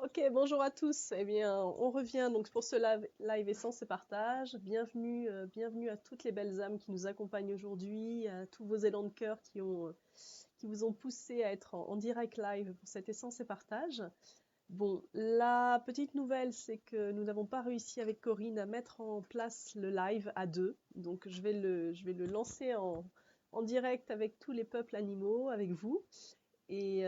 Ok, bonjour à tous. Eh bien, on revient donc pour ce live Essence et Partage. Bienvenue, bienvenue à toutes les belles âmes qui nous accompagnent aujourd'hui, à tous vos élans de cœur qui vous ont poussé à être en direct live pour cette Essence et Partage. Bon, la petite nouvelle, c'est que nous n'avons pas réussi avec Corinne à mettre en place le live à deux. Donc, je vais le lancer en direct avec tous les peuples animaux, avec vous. Et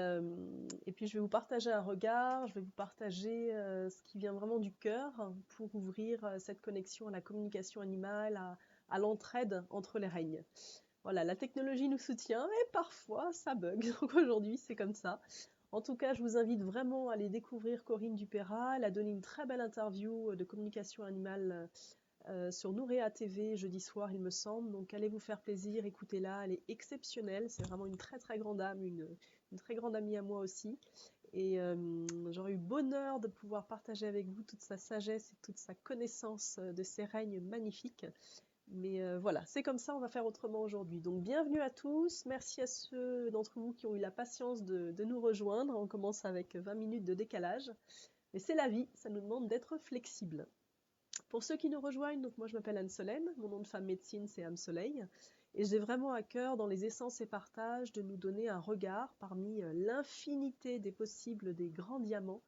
puis je vais vous partager un regard, je vais vous partager ce qui vient vraiment du cœur pour ouvrir cette connexion à la communication animale, à l'entraide entre les règnes. Voilà, la technologie nous soutient et parfois ça bug. Donc aujourd'hui c'est comme ça. En tout cas, je vous invite vraiment à aller découvrir Corinne Dupéra. Elle a donné une très belle interview de communication animale sur Nouréa TV jeudi soir, il me semble. Donc allez vous faire plaisir, écoutez-la, elle est exceptionnelle. C'est vraiment une très très grande âme, une très grande amie à moi aussi. Et j'aurais eu bonheur de pouvoir partager avec vous toute sa sagesse et toute sa connaissance de ces règnes magnifiques. Mais voilà, c'est comme ça, on va faire autrement aujourd'hui. Donc bienvenue à tous, merci à ceux d'entre vous qui ont eu la patience de nous rejoindre. On commence avec 20 minutes de décalage. Mais c'est la vie, ça nous demande d'être flexible. Pour ceux qui nous rejoignent, donc moi je m'appelle Anne-Solène, mon nom de femme médecine c'est Âme Soleil, et j'ai vraiment à cœur dans les essences et partages de nous donner un regard parmi l'infinité des possibles des grands diamants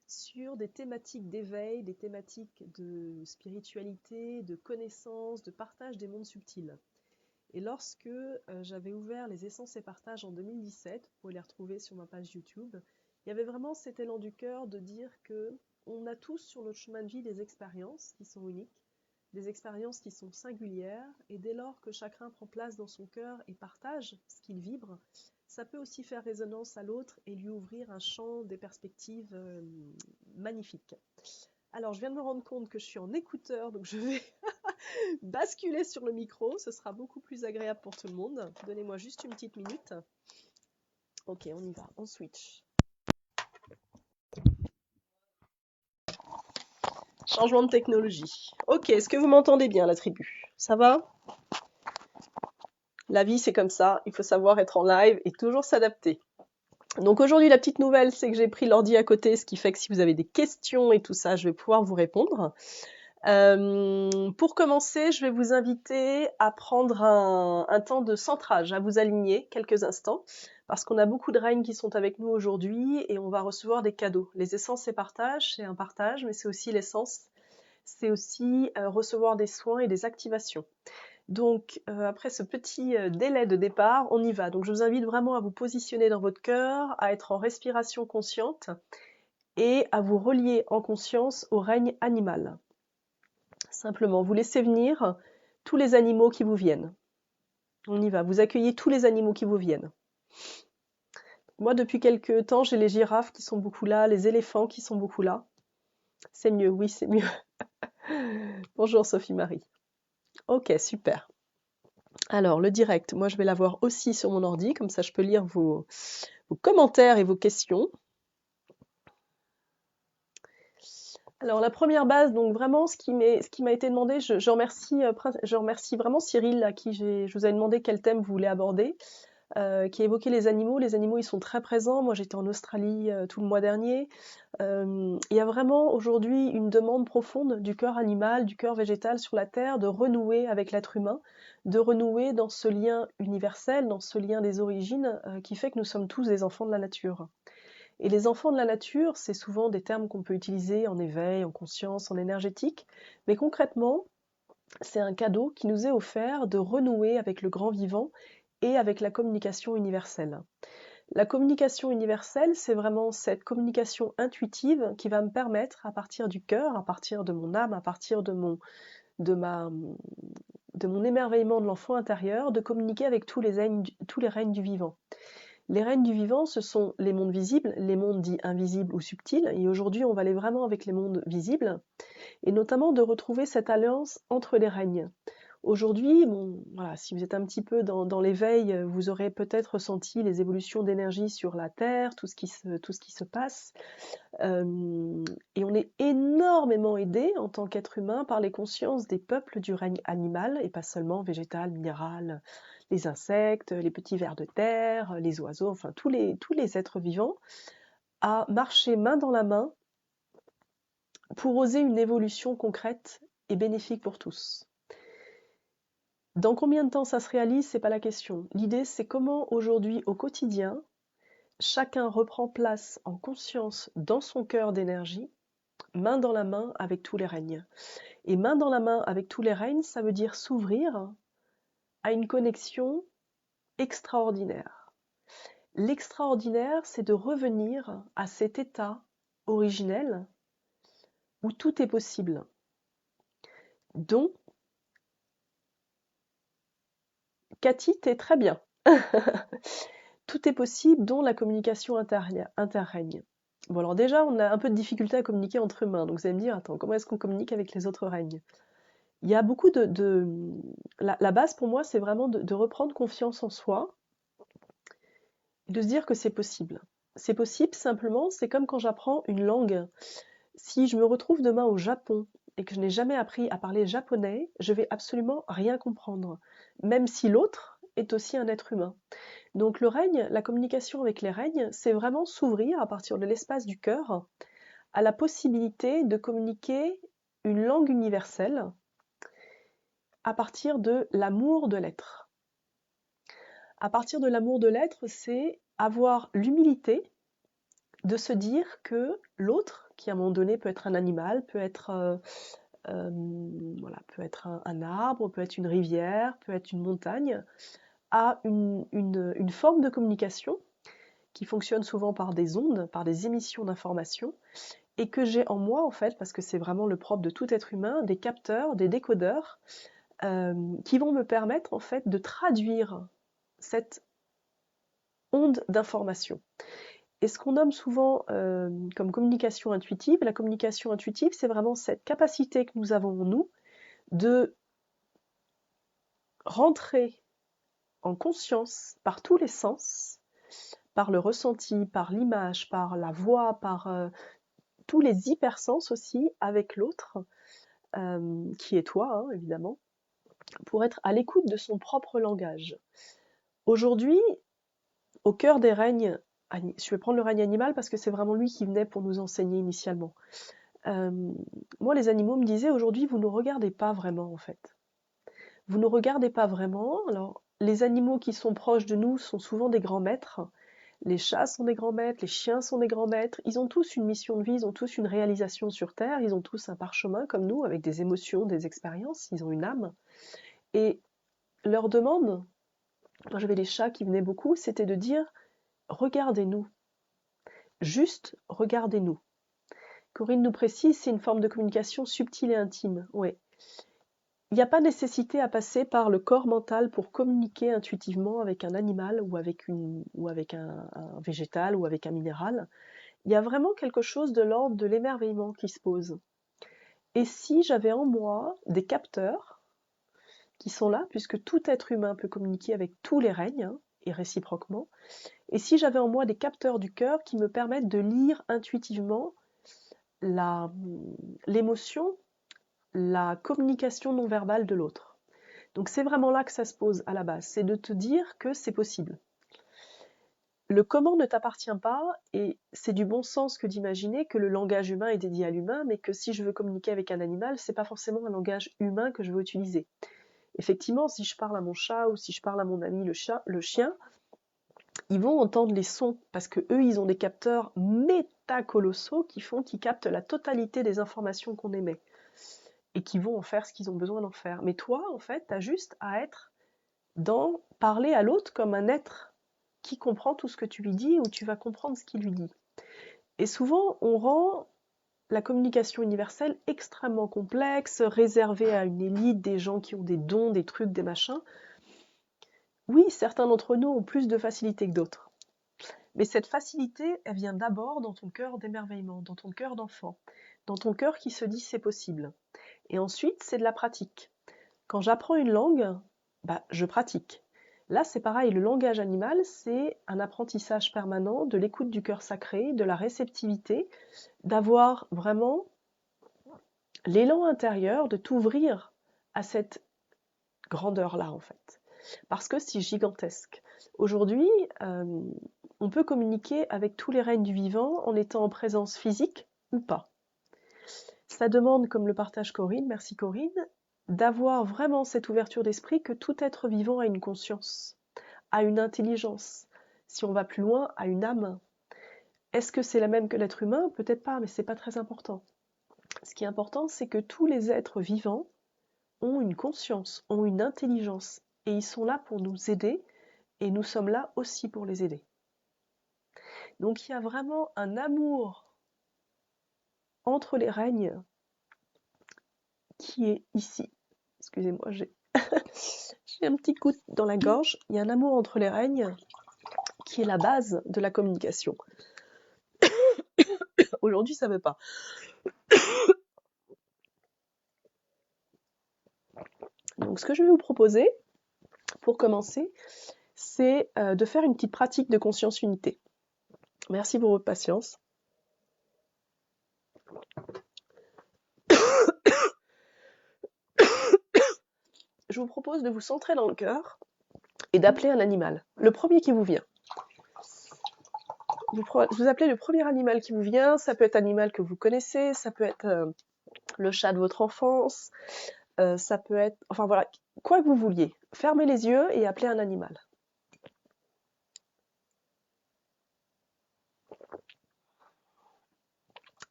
sur des thématiques d'éveil, des thématiques de spiritualité, de connaissance, de partage des mondes subtils. Et lorsque j'avais ouvert les essences et partages en 2017, vous pouvez les retrouver sur ma page YouTube, il y avait vraiment cet élan du cœur de dire que on a tous sur notre chemin de vie des expériences qui sont uniques, des expériences qui sont singulières, et dès lors que chacun prend place dans son cœur et partage ce qu'il vibre, ça peut aussi faire résonance à l'autre et lui ouvrir un champ des perspectives magnifiques. Alors, je viens de me rendre compte que je suis en écouteur, donc je vais basculer sur le micro, ce sera beaucoup plus agréable pour tout le monde. Donnez-moi juste une petite minute. Ok, on y va, on switch. Changement de technologie. Ok, est-ce que vous m'entendez bien, la tribu? Ça va? La vie, c'est comme ça, il faut savoir être en live et toujours s'adapter. Donc aujourd'hui, la petite nouvelle, c'est que j'ai pris l'ordi à côté, ce qui fait que si vous avez des questions et tout ça, je vais pouvoir vous répondre. Pour commencer, je vais vous inviter à prendre un temps de centrage, à vous aligner quelques instants, parce qu'on a beaucoup de règnes qui sont avec nous aujourd'hui et on va recevoir des cadeaux. Les essences et partage, c'est un partage, mais c'est aussi l'essence, c'est aussi recevoir des soins et des activations. Donc, après ce petit délai de départ, on y va. Donc, je vous invite vraiment à vous positionner dans votre cœur, à être en respiration consciente et à vous relier en conscience au règne animal. Simplement, vous laissez venir tous les animaux qui vous viennent. On y va, vous accueillez tous les animaux qui vous viennent. Moi, depuis quelques temps, j'ai les girafes qui sont beaucoup là, les éléphants qui sont beaucoup là. C'est mieux, oui, c'est mieux. Bonjour Sophie-Marie. Ok, super. Alors, le direct, moi je vais l'avoir aussi sur mon ordi, comme ça je peux lire vos commentaires et vos questions. Alors la première base, donc vraiment ce qui m'a été demandé, je remercie vraiment Cyril à qui je vous ai demandé quel thème vous voulez aborder, qui a évoqué les animaux. Les animaux ils sont très présents. Moi j'étais en Australie tout le mois dernier. Il y a vraiment aujourd'hui une demande profonde du cœur animal, du cœur végétal sur la Terre, de renouer avec l'être humain, de renouer dans ce lien universel, dans ce lien des origines qui fait que nous sommes tous des enfants de la nature. Et les enfants de la nature, c'est souvent des termes qu'on peut utiliser en éveil, en conscience, en énergétique, mais concrètement, c'est un cadeau qui nous est offert de renouer avec le grand vivant et avec la communication universelle. La communication universelle, c'est vraiment cette communication intuitive qui va me permettre, à partir du cœur, à partir de mon âme, à partir de mon émerveillement de l'enfant intérieur, de communiquer avec tous les règnes du vivant. Les règnes du vivant, ce sont les mondes visibles, les mondes dits invisibles ou subtils, et aujourd'hui on va aller vraiment avec les mondes visibles, et notamment de retrouver cette alliance entre les règnes. Aujourd'hui, bon, voilà, si vous êtes un petit peu dans l'éveil, vous aurez peut-être ressenti les évolutions d'énergie sur la Terre, tout ce qui se passe, et on est énormément aidé en tant qu'être humain par les consciences des peuples du règne animal, et pas seulement végétal, minéral, les insectes, les petits vers de terre, les oiseaux, enfin tous les êtres vivants, à marcher main dans la main pour oser une évolution concrète et bénéfique pour tous. Dans combien de temps ça se réalise, c'est pas la question. L'idée, c'est comment aujourd'hui, au quotidien, chacun reprend place en conscience dans son cœur d'énergie, main dans la main avec tous les règnes. Et main dans la main avec tous les règnes, ça veut dire s'ouvrir à une connexion extraordinaire. L'extraordinaire, c'est de revenir à cet état originel où tout est possible, dont Cathy, t'es très bien. Tout est possible, dont la communication interrègne. Bon, alors déjà, on a un peu de difficulté à communiquer entre humains, donc vous allez me dire, attends, comment est-ce qu'on communique avec les autres règnes? Il y a beaucoup la base pour moi, c'est vraiment de reprendre confiance en soi, de se dire que c'est possible. C'est possible simplement, c'est comme quand j'apprends une langue. Si je me retrouve demain au Japon et que je n'ai jamais appris à parler japonais, je vais absolument rien comprendre, même si l'autre est aussi un être humain. Donc le règne, la communication avec les règnes, c'est vraiment s'ouvrir à partir de l'espace du cœur à la possibilité de communiquer une langue universelle à partir de l'amour de l'être. À partir de l'amour de l'être, c'est avoir l'humilité de se dire que l'autre, qui à un moment donné peut être un animal, peut être, peut être un arbre, peut être une rivière, peut être une montagne, a une forme de communication qui fonctionne souvent par des ondes, par des émissions d'informations, et que j'ai en moi en fait, parce que c'est vraiment le propre de tout être humain, des capteurs, des décodeurs, qui vont me permettre en fait de traduire cette onde d'information. Et ce qu'on nomme souvent comme communication intuitive, la communication intuitive, c'est vraiment cette capacité que nous avons en nous de rentrer en conscience par tous les sens, par le ressenti, par l'image, par la voix, par tous les hypersens aussi avec l'autre, qui est toi, hein, évidemment, pour être à l'écoute de son propre langage. Aujourd'hui, au cœur des règnes, je vais prendre le règne animal parce que c'est vraiment lui qui venait pour nous enseigner initialement. Moi, les animaux me disaient aujourd'hui, vous ne nous regardez pas vraiment en fait. Vous ne nous regardez pas vraiment. Alors, les animaux qui sont proches de nous sont souvent des grands maîtres. Les chats sont des grands maîtres, les chiens sont des grands maîtres. Ils ont tous une mission de vie, ils ont tous une réalisation sur Terre, ils ont tous un parchemin comme nous, avec des émotions, des expériences, ils ont une âme. Et leur demande, quand j'avais des chats qui venaient beaucoup, c'était de dire « regardez-nous ». Juste « regardez-nous ». Corinne nous précise, c'est une forme de communication subtile et intime. Oui. Il n'y a pas nécessité à passer par le corps mental pour communiquer intuitivement avec un animal ou avec un végétal ou avec un minéral. Il y a vraiment quelque chose de l'ordre de l'émerveillement qui se pose. Et si j'avais en moi des capteurs qui sont là, puisque tout être humain peut communiquer avec tous les règnes, hein, et réciproquement, et si j'avais en moi des capteurs du cœur qui me permettent de lire intuitivement l'émotion, la communication non verbale de l'autre. Donc c'est vraiment là que ça se pose à la base, c'est de te dire que c'est possible. Le comment ne t'appartient pas, et c'est du bon sens que d'imaginer que le langage humain est dédié à l'humain, mais que si je veux communiquer avec un animal, c'est pas forcément un langage humain que je veux utiliser. Effectivement, si je parle à mon chat ou si je parle à mon ami le chien, ils vont entendre les sons parce que eux, ils ont des capteurs métacolossaux qui captent la totalité des informations qu'on émet et qui vont en faire ce qu'ils ont besoin d'en faire. Mais toi, en fait, tu as juste à être dans parler à l'autre comme un être qui comprend tout ce que tu lui dis ou tu vas comprendre ce qu'il lui dit. Et souvent, on rend la communication universelle extrêmement complexe, réservée à une élite, des gens qui ont des dons, des trucs, des machins. Oui, certains d'entre nous ont plus de facilité que d'autres. Mais cette facilité, elle vient d'abord dans ton cœur d'émerveillement, dans ton cœur d'enfant, dans ton cœur qui se dit c'est possible. Et ensuite, c'est de la pratique. Quand j'apprends une langue, je pratique. Là, c'est pareil, le langage animal, c'est un apprentissage permanent de l'écoute du cœur sacré, de la réceptivité, d'avoir vraiment l'élan intérieur de t'ouvrir à cette grandeur-là, en fait. Parce que c'est gigantesque. Aujourd'hui, on peut communiquer avec tous les règnes du vivant en étant en présence physique ou pas. Ça demande, comme le partage Corinne, merci Corinne, d'avoir vraiment cette ouverture d'esprit que tout être vivant a une conscience, a une intelligence. Si on va plus loin, a une âme. Est-ce que c'est la même que l'être humain? Peut-être pas, mais c'est pas très important. Ce qui est important, c'est que tous les êtres vivants ont une conscience, ont une intelligence, et ils sont là pour nous aider, et nous sommes là aussi pour les aider. Donc il y a vraiment un amour entre les règnes qui est ici. Excusez-moi, j'ai un petit coup dans la gorge. Il y a un amour entre les règnes qui est la base de la communication. Aujourd'hui, ça ne veut pas. Donc ce que je vais vous proposer, pour commencer, c'est de faire une petite pratique de conscience unité. Merci pour votre patience. Je vous propose de vous centrer dans le cœur et d'appeler un animal. Le premier qui vous vient. Vous appelez le premier animal qui vous vient. Ça peut être un animal que vous connaissez, ça peut être le chat de votre enfance, ça peut être... Enfin voilà, quoi que vous vouliez. Fermez les yeux et appelez un animal.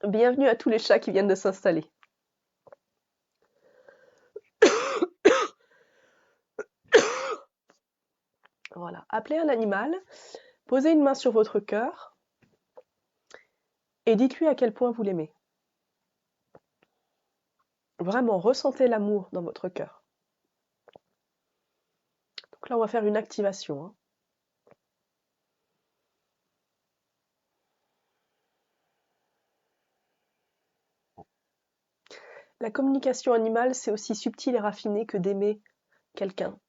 Bienvenue à tous les chats qui viennent de s'installer. Voilà, appelez un animal, posez une main sur votre cœur et dites-lui à quel point vous l'aimez. Vraiment, ressentez l'amour dans votre cœur. Donc là, on va faire une activation. Hein. La communication animale, c'est aussi subtil et raffiné que d'aimer quelqu'un.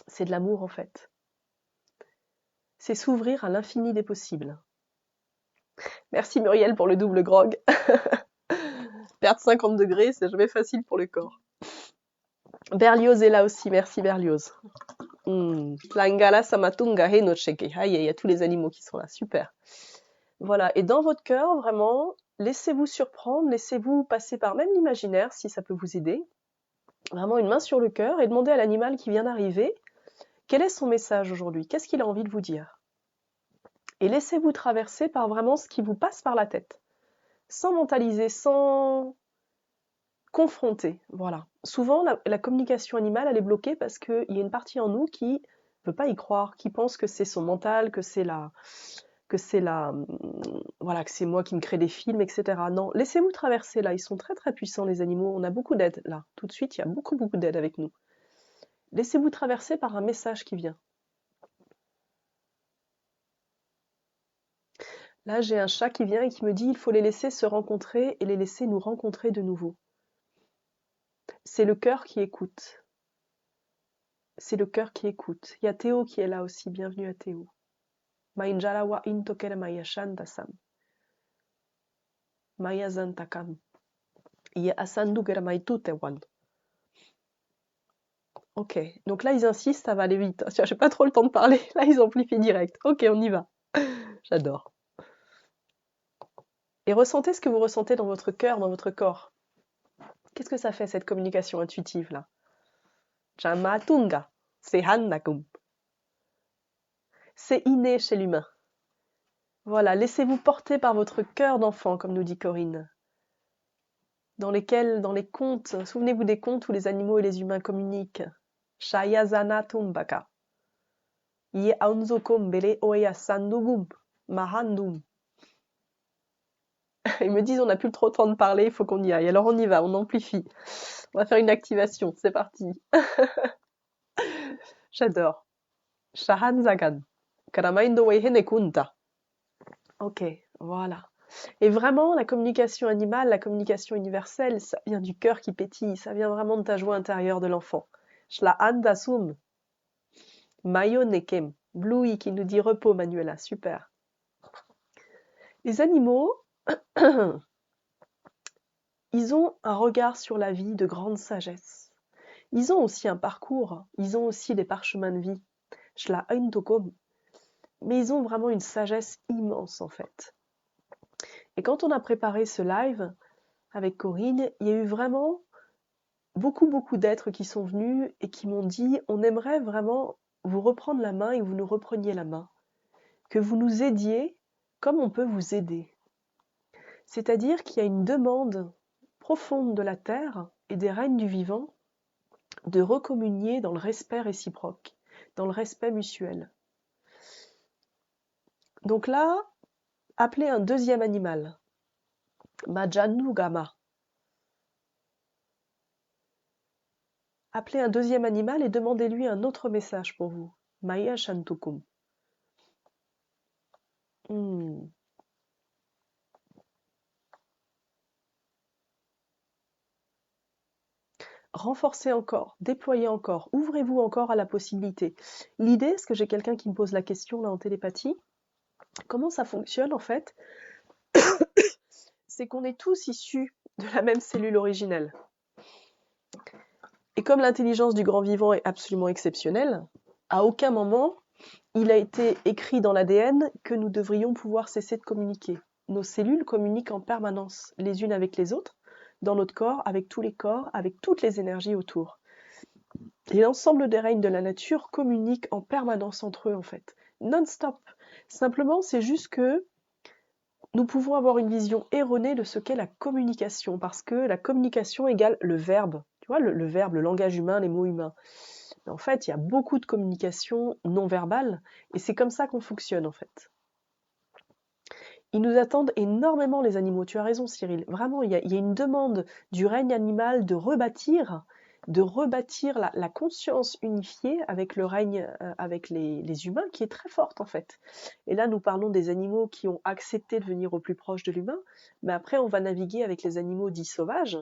C'est de l'amour en fait. C'est s'ouvrir à l'infini des possibles. Merci Muriel pour le double grog. Perdre 50 degrés, c'est jamais facile pour le corps. Berlioz est là aussi, merci Berlioz. Tlangala Samatunga Henocheke. Il y a tous les animaux qui sont là, super. Voilà, et dans votre cœur, vraiment, laissez-vous surprendre, laissez-vous passer par même l'imaginaire, si ça peut vous aider. Vraiment une main sur le cœur et demandez à l'animal qui vient d'arriver, quel est son message aujourd'hui? Qu'est-ce qu'il a envie de vous dire? Et laissez-vous traverser par vraiment ce qui vous passe par la tête. Sans mentaliser, sans confronter, voilà. Souvent, la communication animale, elle est bloquée parce qu'il y a une partie en nous qui ne veut pas y croire, qui pense que c'est son mental, que c'est voilà, que c'est moi qui me crée des films, etc. Non, laissez-vous traverser là, ils sont très très puissants les animaux, on a beaucoup d'aide là, tout de suite il y a beaucoup d'aide avec nous. Laissez-vous traverser par un message qui vient. Là j'ai un chat qui vient et qui me dit il faut les laisser se rencontrer et les laisser nous rencontrer de nouveau. C'est le cœur qui écoute. C'est le cœur qui écoute. Il y a Théo qui est là aussi, bienvenue à Théo. Mainjalawa intokere mayashandasam. Mayazantakam. Ye asandugera maitutewan. Ok, donc là ils insistent, ça va aller vite. Tiens, j'ai pas trop le temps de parler, là ils amplifient direct. Ok, on y va. J'adore. Et ressentez ce que vous ressentez dans votre cœur, dans votre corps. Qu'est-ce que ça fait cette communication intuitive là? Chamatunga, c'est hannakum. C'est inné chez l'humain. Voilà, laissez-vous porter par votre cœur d'enfant, comme nous dit Corinne. Dans les contes, souvenez-vous des contes où les animaux et les humains communiquent. Shayazana tumbaka. Ye aunzokum bele oya sandugum. Mahandum. Ils me disent on n'a plus trop le temps de parler, il faut qu'on y aille. Alors on y va, on amplifie. On va faire une activation, c'est parti. J'adore. Shahan Zagan. Karamaindo Weihene Kunta. Ok, voilà. Et vraiment, la communication animale, la communication universelle, ça vient du cœur qui pétille, ça vient vraiment de ta joie intérieure de l'enfant. Shlahan Dasum. Mayo Nekem. Bluey qui nous dit repos, Manuela, super. Les animaux, ils ont un regard sur la vie de grande sagesse. Ils ont aussi un parcours, ils ont aussi des parchemins de vie. Mais ils ont vraiment une sagesse immense en fait. Et quand on a préparé ce live, avec Corinne, il y a eu vraiment beaucoup d'êtres qui sont venus et qui m'ont dit on aimerait vraiment vous reprendre la main et que vous nous repreniez la main, que vous nous aidiez comme on peut vous aider. C'est-à-dire qu'il y a une demande profonde de la terre et des règnes du vivant de recommunier dans le respect réciproque, dans le respect mutuel. Donc là, appelez un deuxième animal, Majanugama. Appelez un deuxième animal et demandez-lui un autre message pour vous, Maya Shantukum. Renforcez encore, déployez encore, ouvrez-vous encore à la possibilité. L'idée, est-ce que j'ai quelqu'un qui me pose la question là en télépathie, comment ça fonctionne en fait? C'est qu'on est tous issus de la même cellule originelle. Et comme l'intelligence du grand vivant est absolument exceptionnelle, à aucun moment il a été écrit dans l'ADN que nous devrions pouvoir cesser de communiquer. Nos cellules communiquent en permanence les unes avec les autres, dans notre corps, avec tous les corps, avec toutes les énergies autour. Et l'ensemble des règnes de la nature communiquent en permanence entre eux, en fait. Non-stop. Simplement, c'est juste que nous pouvons avoir une vision erronée de ce qu'est la communication, parce que la communication égale le verbe. Tu vois, le verbe, le langage humain, les mots humains. Mais en fait, il y a beaucoup de communication non verbale, et c'est comme ça qu'on fonctionne, en fait. Ils nous attendent énormément, les animaux. Tu as raison, Cyril. Vraiment, il y a une demande du règne animal de rebâtir la conscience unifiée avec le règne, avec les humains, qui est très forte, en fait. Et là, nous parlons des animaux qui ont accepté de venir au plus proche de l'humain, mais après, on va naviguer avec les animaux dits sauvages,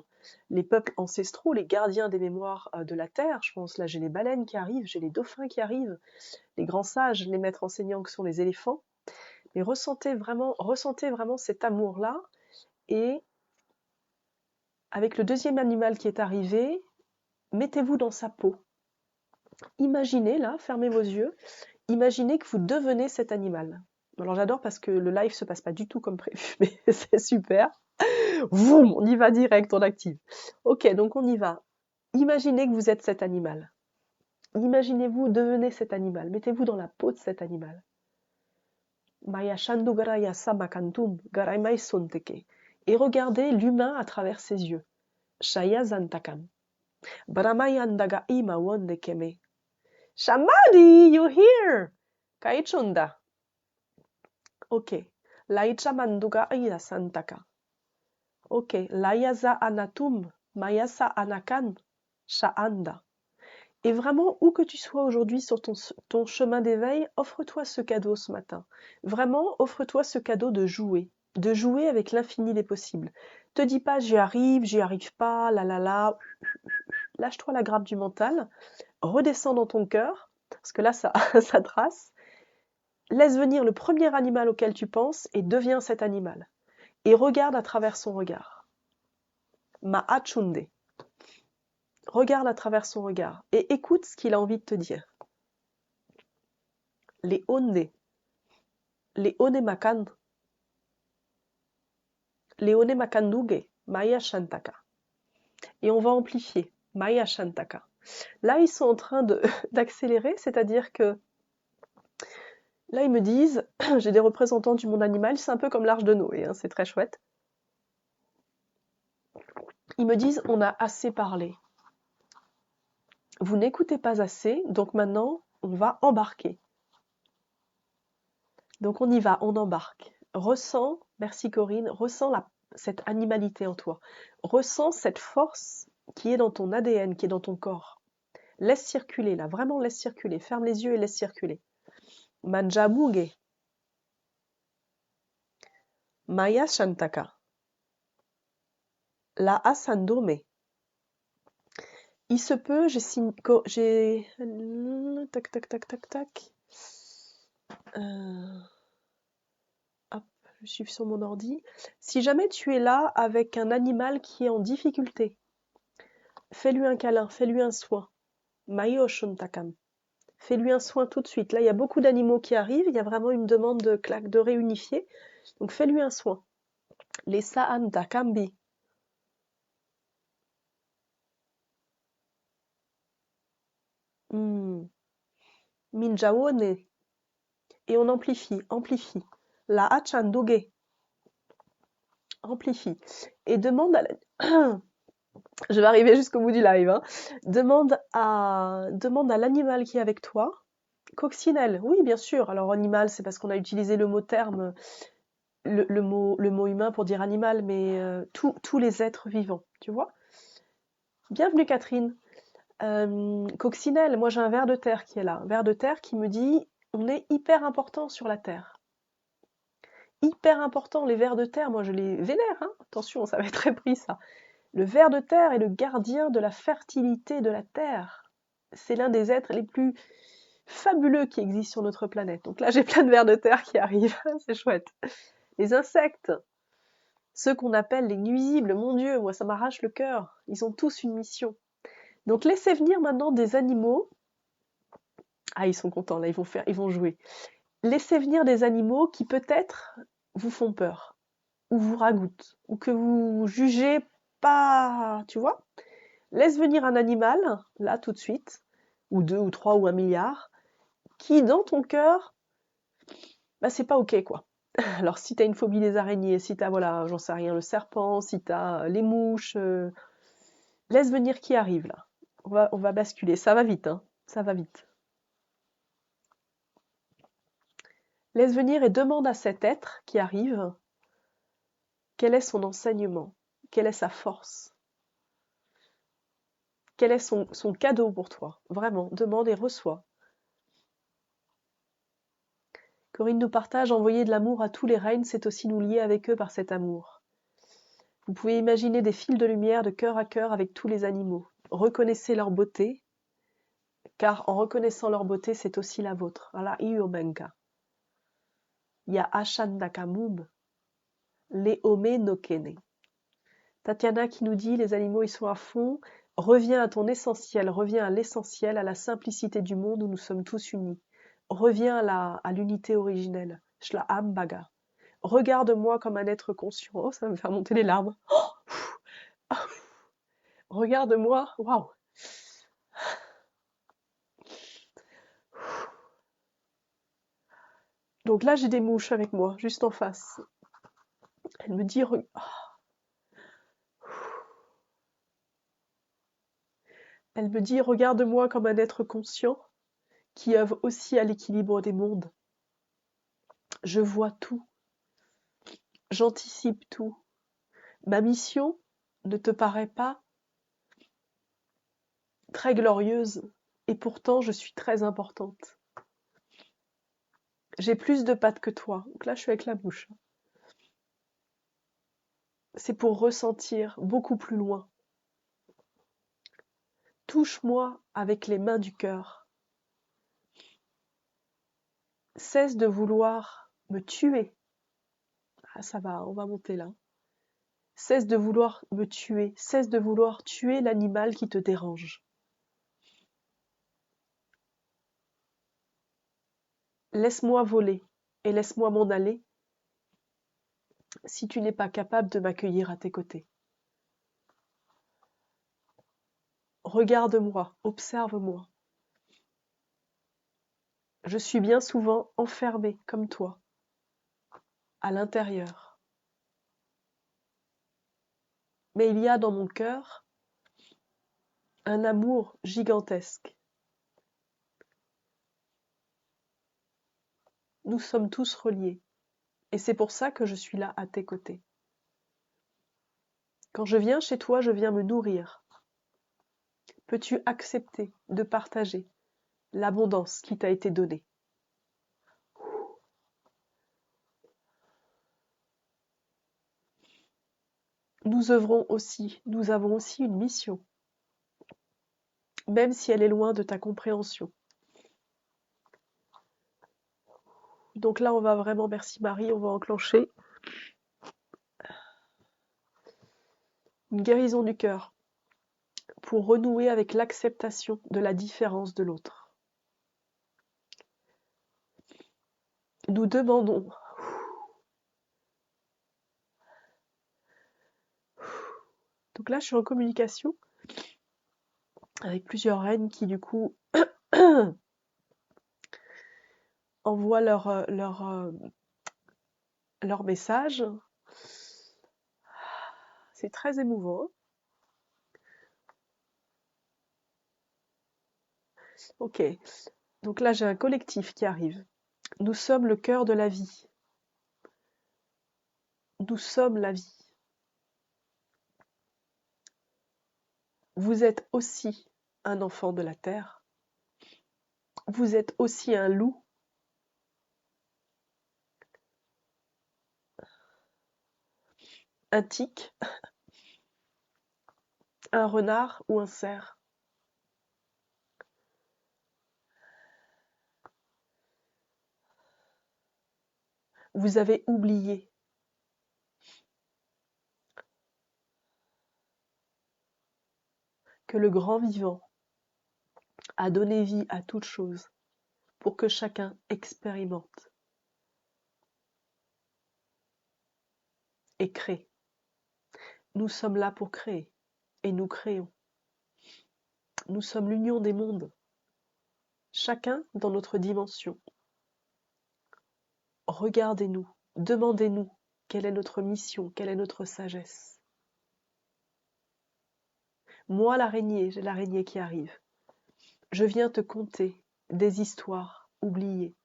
les peuples ancestraux, les gardiens des mémoires de la Terre. Je pense, là, j'ai les baleines qui arrivent, j'ai les dauphins qui arrivent, les grands sages, les maîtres enseignants que sont les éléphants. Mais ressentez vraiment cet amour-là. Et avec le deuxième animal qui est arrivé, mettez-vous dans sa peau. Imaginez, là, fermez vos yeux, imaginez que vous devenez cet animal. Alors j'adore parce que le live se passe pas du tout comme prévu, mais c'est super. Voum, on y va direct, on active. Ok, donc on y va. Imaginez que vous êtes cet animal. Imaginez-vous, devenez cet animal. Mettez-vous dans la peau de cet animal. Maya Shandugaraya Samakantum Garaimai Sonteke. Et regardez l'humain à travers ses yeux. Shaya Zantakam. Brahmayandaga Ima Wondekeme. Shamadi, you here? Kaichunda. Ok. Laicha Manduga Aya Santaka. Ok. Layaza Anatum. Mayasa Anakan. Shaanda. Et vraiment, où que tu sois aujourd'hui sur ton chemin d'éveil, offre-toi ce cadeau ce matin. Vraiment, offre-toi ce cadeau de jouer avec l'infini des possibles. Te dis pas j'y arrive pas, la. Lâche-toi la grappe du mental, redescends dans ton cœur, parce que là ça, ça trace. Laisse venir le premier animal auquel tu penses et deviens cet animal. Et regarde à travers son regard. Ma'achunde. Regarde à travers son regard et écoute ce qu'il a envie de te dire. Les one makan, les one makanduge, Maya Shantaka. Et on va amplifier, Maya Shantaka. Là, ils sont en train d'accélérer, c'est-à-dire que là, ils me disent, j'ai des représentants du monde animal, c'est un peu comme l'Arche de Noé, hein, c'est très chouette. Ils me disent, on a assez parlé. Vous n'écoutez pas assez, donc maintenant, on va embarquer. Donc on y va, on embarque. Ressens, merci Corinne, ressens cette animalité en toi. Ressens cette force qui est dans ton ADN, qui est dans ton corps. Laisse circuler, là, vraiment laisse circuler. Ferme les yeux et laisse circuler. Manjamuge. Maya Shantaka. La Asandome. Il se peut, j'ai... Tac. Hop, je suis sur mon ordi. Si jamais tu es là avec un animal qui est en difficulté, fais-lui un câlin, fais-lui un soin. Mayo Shuntakam. Fais-lui un soin tout de suite. Là, il y a beaucoup d'animaux qui arrivent, il y a vraiment une demande de réunifier. Donc fais-lui un soin. Les Sa'an Takambi. Jaone. Et on amplifie, amplifie. La Achan Doge. Amplifie. Et demande à la... Je vais arriver jusqu'au bout du live. Hein. Demande à l'animal qui est avec toi. Coccinelle, oui, bien sûr. Alors, animal, c'est parce qu'on a utilisé le mot terme, le mot humain pour dire animal, mais tous les êtres vivants, tu vois. Bienvenue, Catherine. Coccinelle, moi j'ai un ver de terre qui est là. Un ver de terre qui me dit on est hyper important sur la terre. Hyper important, les vers de terre, moi je les vénère. Hein. Attention, ça va être très pris ça. Le ver de terre est le gardien de la fertilité de la terre. C'est l'un des êtres les plus fabuleux qui existent sur notre planète. Donc là, j'ai plein de vers de terre qui arrivent. C'est chouette. Les insectes, ceux qu'on appelle les nuisibles, mon Dieu, moi ça m'arrache le cœur. Ils ont tous une mission. Donc laissez venir maintenant des animaux. Ah, ils sont contents là, ils vont jouer. Laissez venir des animaux qui peut-être vous font peur, ou vous ragoûtent, ou que vous jugez pas, tu vois. Laisse venir un animal, là tout de suite, ou 2, ou 3, ou 1 milliard, qui dans ton cœur, bah c'est pas ok quoi. Alors si t'as une phobie des araignées, si t'as, voilà, j'en sais rien, le serpent, si t'as les mouches, laisse venir qui arrive là. On va basculer, ça va vite, hein, ça va vite. Laisse venir et demande à cet être qui arrive quel est son enseignement, quelle est sa force, quel est son cadeau pour toi. Vraiment, demande et reçois. Corinne nous partage, envoyer de l'amour à tous les règnes, c'est aussi nous lier avec eux par cet amour. Vous pouvez imaginer des fils de lumière de cœur à cœur avec tous les animaux. Reconnaissez leur beauté, car en reconnaissant leur beauté, c'est aussi la vôtre. Ala Iomenka. Ya Ashan Nakamub, Leome Nokene. Tatiana qui nous dit, les animaux ils sont à fond, reviens à ton essentiel, reviens à l'essentiel, à la simplicité du monde où nous sommes tous unis. Reviens à l'unité originelle. Shla Ambaga. Regarde-moi comme un être conscient. Oh, ça va me faire monter les larmes. Oh, regarde-moi. Waouh. Donc là, j'ai des mouches avec moi, juste en face. Elle me dit, regarde-moi comme un être conscient qui œuvre aussi à l'équilibre des mondes. Je vois tout. J'anticipe tout. Ma mission ne te paraît pas très glorieuse et pourtant je suis très importante. J'ai plus de pattes que toi. Donc là, je suis avec la bouche. C'est pour ressentir beaucoup plus loin. Touche-moi avec les mains du cœur. Cesse de vouloir me tuer. Ah, ça va, on va monter là. Cesse de vouloir me tuer. Cesse de vouloir tuer l'animal qui te dérange. Laisse-moi voler et laisse-moi m'en aller si tu n'es pas capable de m'accueillir à tes côtés. Regarde-moi, observe-moi. Je suis bien souvent enfermée comme toi, à l'intérieur. Mais il y a dans mon cœur un amour gigantesque. Nous sommes tous reliés. Et c'est pour ça que je suis là à tes côtés. Quand je viens chez toi, je viens me nourrir. Peux-tu accepter de partager l'abondance qui t'a été donnée? Nous œuvrons aussi, nous avons aussi une mission, même si elle est loin de ta compréhension. Donc là, on va vraiment, merci Marie, on va enclencher une guérison du cœur pour renouer avec l'acceptation de la différence de l'autre. Nous demandons donc là, je suis en communication avec plusieurs reines qui, du coup, envoient leur message. C'est très émouvant. Ok, donc là j'ai un collectif qui arrive. Nous sommes le cœur de la vie. Nous sommes la vie. Vous êtes aussi un enfant de la terre. Vous êtes aussi un loup, un tic, un renard ou un cerf. Vous avez oublié que le grand vivant a donné vie à toute chose pour que chacun expérimente et crée. Nous sommes là pour créer et nous créons. Nous sommes l'union des mondes, chacun dans notre dimension. Regardez-nous, demandez-nous quelle est notre mission, quelle est notre sagesse. Moi l'araignée, j'ai l'araignée qui arrive. Je viens te conter des histoires oubliées.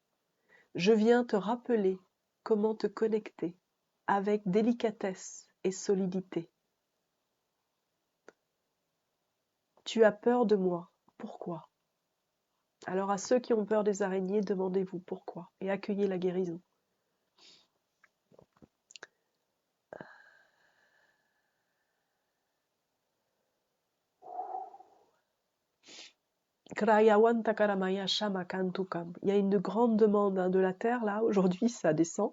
Je viens te rappeler comment te connecter avec délicatesse et solidité. Tu as peur de moi. Pourquoi? Alors à ceux qui ont peur des araignées, demandez-vous pourquoi et accueillez la guérison. Il y a une grande demande de la terre là, aujourd'hui ça descend.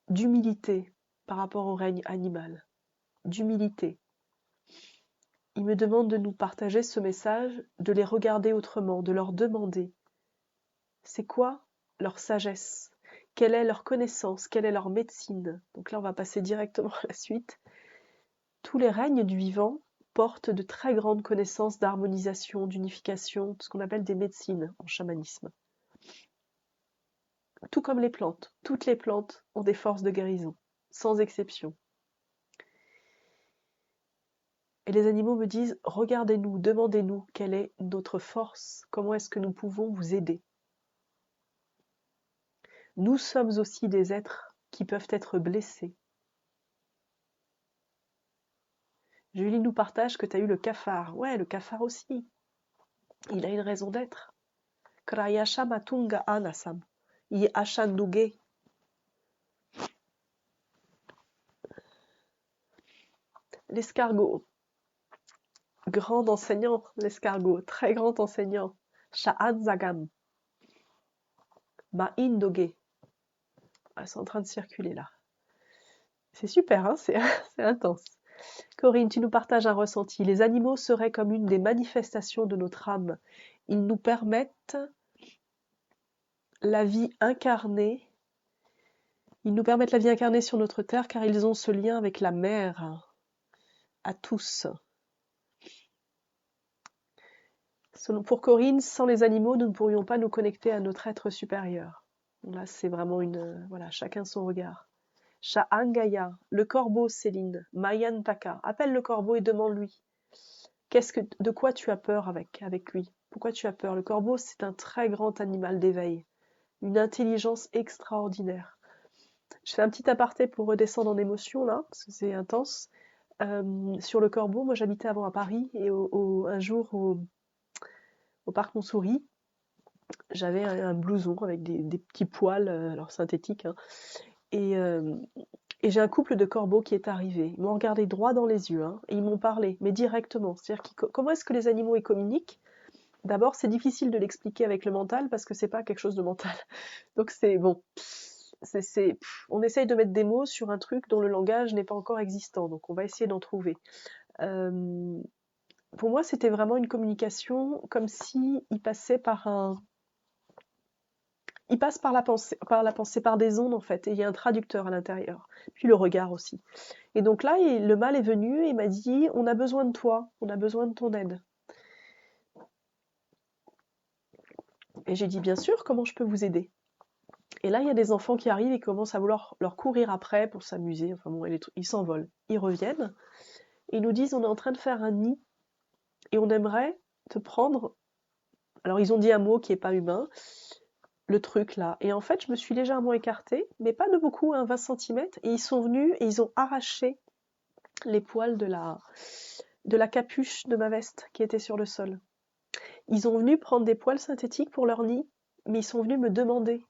D'humilité par rapport au règne animal. D'humilité. Il me demande de nous partager ce message, de les regarder autrement, de leur demander c'est quoi leur sagesse, quelle est leur connaissance, quelle est leur médecine. Donc là on va passer directement à la suite. Tous les règnes du vivant portent de très grandes connaissances d'harmonisation, d'unification, ce qu'on appelle des médecines en chamanisme. Tout comme les plantes, toutes les plantes ont des forces de guérison, sans exception. Et les animaux me disent, regardez-nous, demandez-nous quelle est notre force, comment est-ce que nous pouvons vous aider. Nous sommes aussi des êtres qui peuvent être blessés. Julie nous partage que tu as eu le cafard. Ouais, le cafard aussi. Il a une raison d'être. Krayashamatunga anasam. I ashanduge. L'escargot. Grand enseignant, l'escargot. Très grand enseignant. Sha'anzagam. Ma'indoge. Ah, c'est en train de circuler là. C'est super, hein, c'est intense. Corinne, tu nous partages un ressenti. Les animaux seraient comme une des manifestations de notre âme. Ils nous permettent la vie incarnée. Ils nous permettent la vie incarnée sur notre terre car ils ont ce lien avec la mère à tous. Pour Corinne, sans les animaux, nous ne pourrions pas nous connecter à notre être supérieur. Là, c'est vraiment voilà, chacun son regard. Sha'angaya, le corbeau, Céline, Mayantaka, appelle le corbeau et demande-lui. De quoi tu as peur avec lui? Pourquoi tu as peur? Le corbeau, c'est un très grand animal d'éveil, une intelligence extraordinaire. Je fais un petit aparté pour redescendre en émotion là, parce que c'est intense. Sur le corbeau, moi j'habitais avant à Paris et un jour au parc Montsouris, j'avais un blouson avec des petits poils, alors synthétiques, hein, et, et j'ai un couple de corbeaux qui est arrivé. Ils m'ont regardé droit dans les yeux, hein, et ils m'ont parlé, mais directement. C'est-à-dire comment est-ce que les animaux y communiquent? D'abord, c'est difficile de l'expliquer avec le mental parce que c'est pas quelque chose de mental. Donc c'est bon. On essaye de mettre des mots sur un truc dont le langage n'est pas encore existant. Donc on va essayer d'en trouver. Pour moi, c'était vraiment une communication comme si il passait il passe par la pensée, par des ondes en fait, et il y a un traducteur à l'intérieur. Puis le regard aussi. Et donc là, le mâle est venu et m'a dit, on a besoin de toi, on a besoin de ton aide. Et j'ai dit, bien sûr, comment je peux vous aider? Et là, il y a des enfants qui arrivent et commencent à vouloir leur courir après pour s'amuser. Enfin bon, ils s'envolent. Ils reviennent et ils nous disent, on est en train de faire un nid et on aimerait te prendre. Alors, ils ont dit un mot qui n'est pas humain, le truc là. Et en fait, je me suis légèrement écartée, mais pas de beaucoup, 20 centimètres. Et ils sont venus et ils ont arraché les poils de la capuche de ma veste qui était sur le sol. Ils ont venu prendre des poils synthétiques pour leur nid, mais ils sont venus me demander.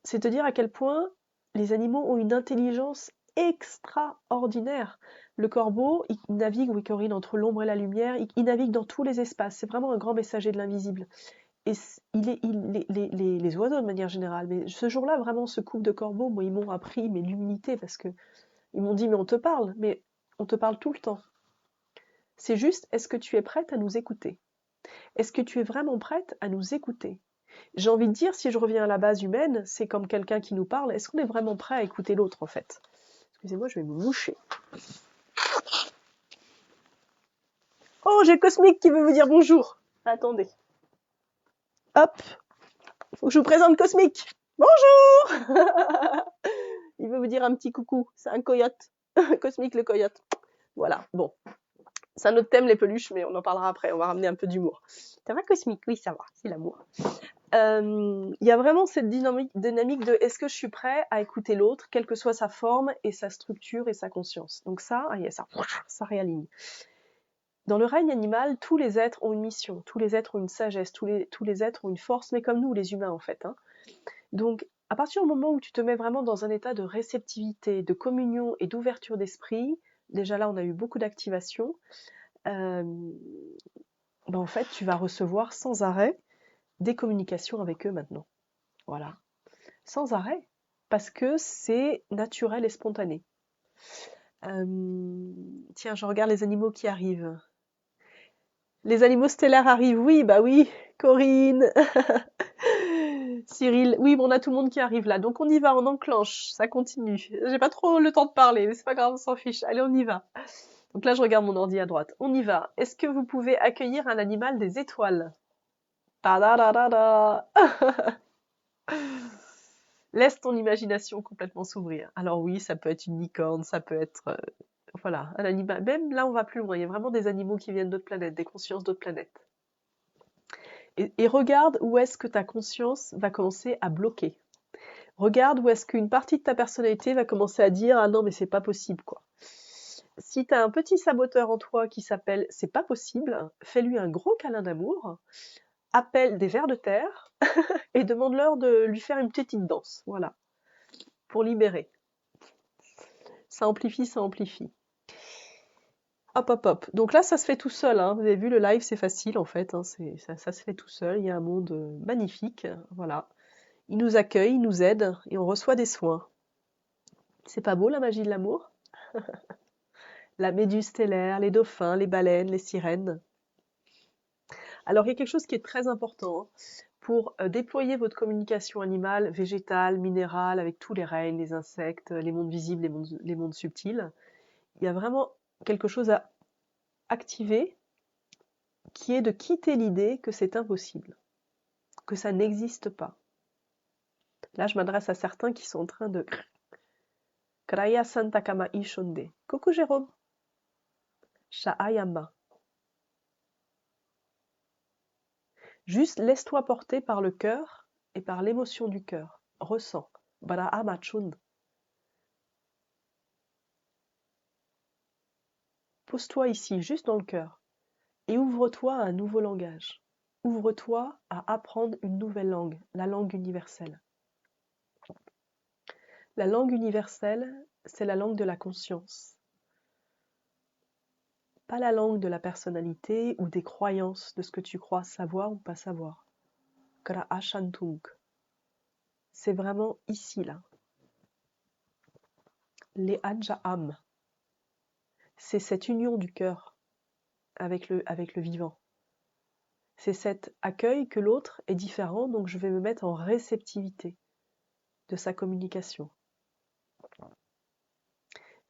C'est te dire à quel point les animaux ont une intelligence extraordinaire. Le corbeau, il navigue, oui Corinne, entre l'ombre et la lumière, il navigue dans tous les espaces. C'est vraiment un grand messager de l'invisible. Et les oiseaux de manière générale, mais ce jour-là, vraiment, ce couple de corbeaux, moi, ils m'ont appris mais l'humilité, parce que ils m'ont dit, mais on te parle, mais on te parle tout le temps. C'est juste, est-ce que tu es prête à nous écouter? Est-ce que tu es vraiment prête à nous écouter? J'ai envie de dire, si je reviens à la base humaine, c'est comme quelqu'un qui nous parle, est-ce qu'on est vraiment prêt à écouter l'autre, en fait? Excusez-moi, je vais me moucher. Oh, j'ai Cosmic qui veut vous dire bonjour. Attendez. Hop, faut que je vous présente Cosmic. Bonjour. Il veut vous dire un petit coucou, c'est un coyote. Cosmic le coyote. Voilà, bon. C'est un autre thème, les peluches, mais on en parlera après, on va ramener un peu d'humour. Ça va Cosmic? Oui, ça va, c'est l'amour. Il y a vraiment cette dynamique de est-ce que je suis prêt à écouter l'autre, quelle que soit sa forme et sa structure et sa conscience. Donc ça réaligne. Dans le règne animal, tous les êtres ont une mission, tous les êtres ont une sagesse, tous les êtres ont une force, mais comme nous, les humains en fait. Donc, à partir du moment où tu te mets vraiment dans un état de réceptivité, de communion et d'ouverture d'esprit, déjà là, on a eu beaucoup d'activation, en fait, tu vas recevoir sans arrêt des communications avec eux maintenant. Voilà. Sans arrêt. Parce que c'est naturel et spontané. Tiens, je regarde les animaux qui arrivent. Les animaux stellaires arrivent, oui, bah oui, Corinne, Cyril, oui, bon, on a tout le monde qui arrive là, donc on y va, on enclenche, ça continue. J'ai pas trop le temps de parler, mais c'est pas grave, on s'en fiche. Allez, on y va. Donc là, je regarde mon ordi à droite. On y va. Est-ce que vous pouvez accueillir un animal des étoiles? Ta-da-da-da-da. Laisse ton imagination complètement s'ouvrir. Alors oui, ça peut être une licorne, ça peut être voilà, un animal. Même là, on va plus loin. Il y a vraiment des animaux qui viennent d'autres planètes, des consciences d'autres planètes. Et regarde où est-ce que ta conscience va commencer à bloquer. Regarde où est-ce qu'une partie de ta personnalité va commencer à dire ah non mais c'est pas possible quoi. Si tu as un petit saboteur en toi qui s'appelle c'est pas possible, fais-lui un gros câlin d'amour, appelle des vers de terre et demande-leur de lui faire une petite danse, voilà, pour libérer. Ça amplifie, ça amplifie. Hop, hop, hop. Donc là, ça se fait tout seul. Vous avez vu, le live, c'est facile en fait. Ça se fait tout seul. Il y a un monde magnifique. Voilà. Il nous accueille, il nous aide et on reçoit des soins. C'est pas beau la magie de l'amour? La méduse stellaire, les dauphins, les baleines, les sirènes. Alors il y a quelque chose qui est très important pour déployer votre communication animale, végétale, minérale, avec tous les règnes, les insectes, les mondes visibles, les mondes subtils. Il y a vraiment quelque chose à activer qui est de quitter l'idée que c'est impossible, que ça n'existe pas. Là, je m'adresse à certains qui sont en train de Kraya Santa Kama Ishonde. Coucou Jérôme. Sha'ayama. Juste laisse-toi porter par le cœur et par l'émotion du cœur. Ressens. Brahmachun. Pose-toi ici, juste dans le cœur, et ouvre-toi à un nouveau langage. Ouvre-toi à apprendre une nouvelle langue, la langue universelle. La langue universelle, c'est la langue de la conscience. Pas la langue de la personnalité ou des croyances de ce que tu crois savoir ou pas savoir. Kra'ashantung. C'est vraiment ici, là. Les Adja'am. C'est cette union du cœur avec le vivant. C'est cet accueil que l'autre est différent, donc je vais me mettre en réceptivité de sa communication.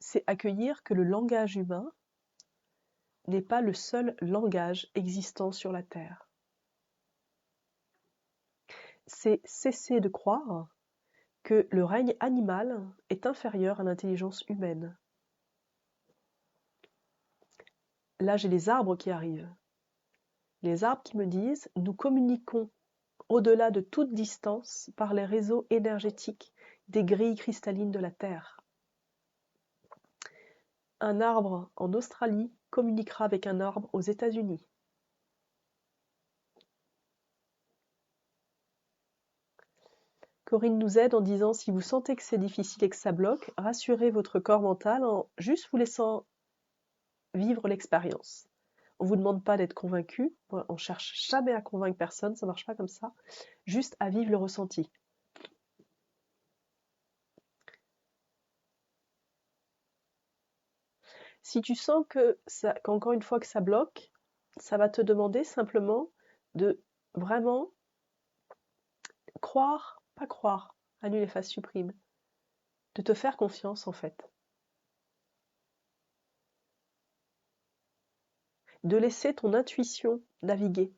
C'est accueillir que le langage humain n'est pas le seul langage existant sur la Terre. c'est cesser de croire que le règne animal est inférieur à l'intelligence humaine. Là, j'ai les arbres qui arrivent. Les arbres qui me disent, nous communiquons au-delà de toute distance par les réseaux énergétiques des grilles cristallines de la Terre. Un arbre en Australie communiquera avec un arbre aux États-Unis. Corinne nous aide en disant, si vous sentez que c'est difficile et que ça bloque, rassurez votre corps mental en juste vous laissant vivre l'expérience. On ne vous demande pas d'être convaincu, on cherche jamais à convaincre personne, ça ne marche pas comme ça, juste à vivre le ressenti. Si tu sens qu'encore une fois que ça bloque, ça va te demander simplement de vraiment croire, pas croire, annule les phases supprimes, de te faire confiance en fait. De laisser ton intuition naviguer.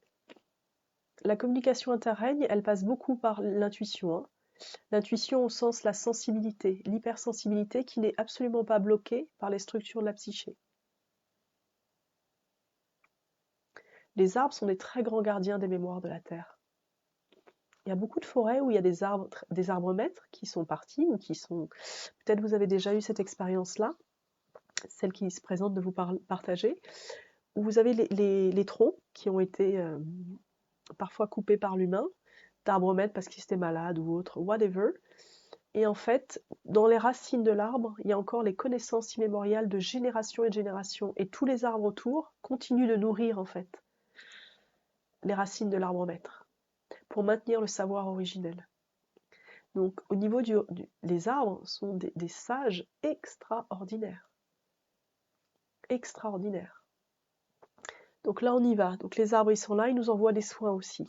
La communication interrègne, elle passe beaucoup par l'intuition. Hein. L'intuition au sens la sensibilité, l'hypersensibilité qui n'est absolument pas bloquée par les structures de la psyché. Les arbres sont des très grands gardiens des mémoires de la Terre. Il y a beaucoup de forêts où il y a des arbres maîtres qui sont partis ou qui sont... Peut-être vous avez déjà eu cette expérience-là, celle qui se présente de vous partager, où vous avez les troncs qui ont été parfois coupés par l'humain, d'arbres maîtres parce qu'ils étaient malades ou autre, whatever. Et en fait, dans les racines de l'arbre, il y a encore les connaissances immémoriales de génération et de génération. Et tous les arbres autour continuent de nourrir en fait les racines de l'arbre maître pour maintenir le savoir originel. Donc au niveau les arbres sont des sages extraordinaires. Extraordinaires. Donc là on y va. Donc les arbres ils sont là, ils nous envoient des soins aussi.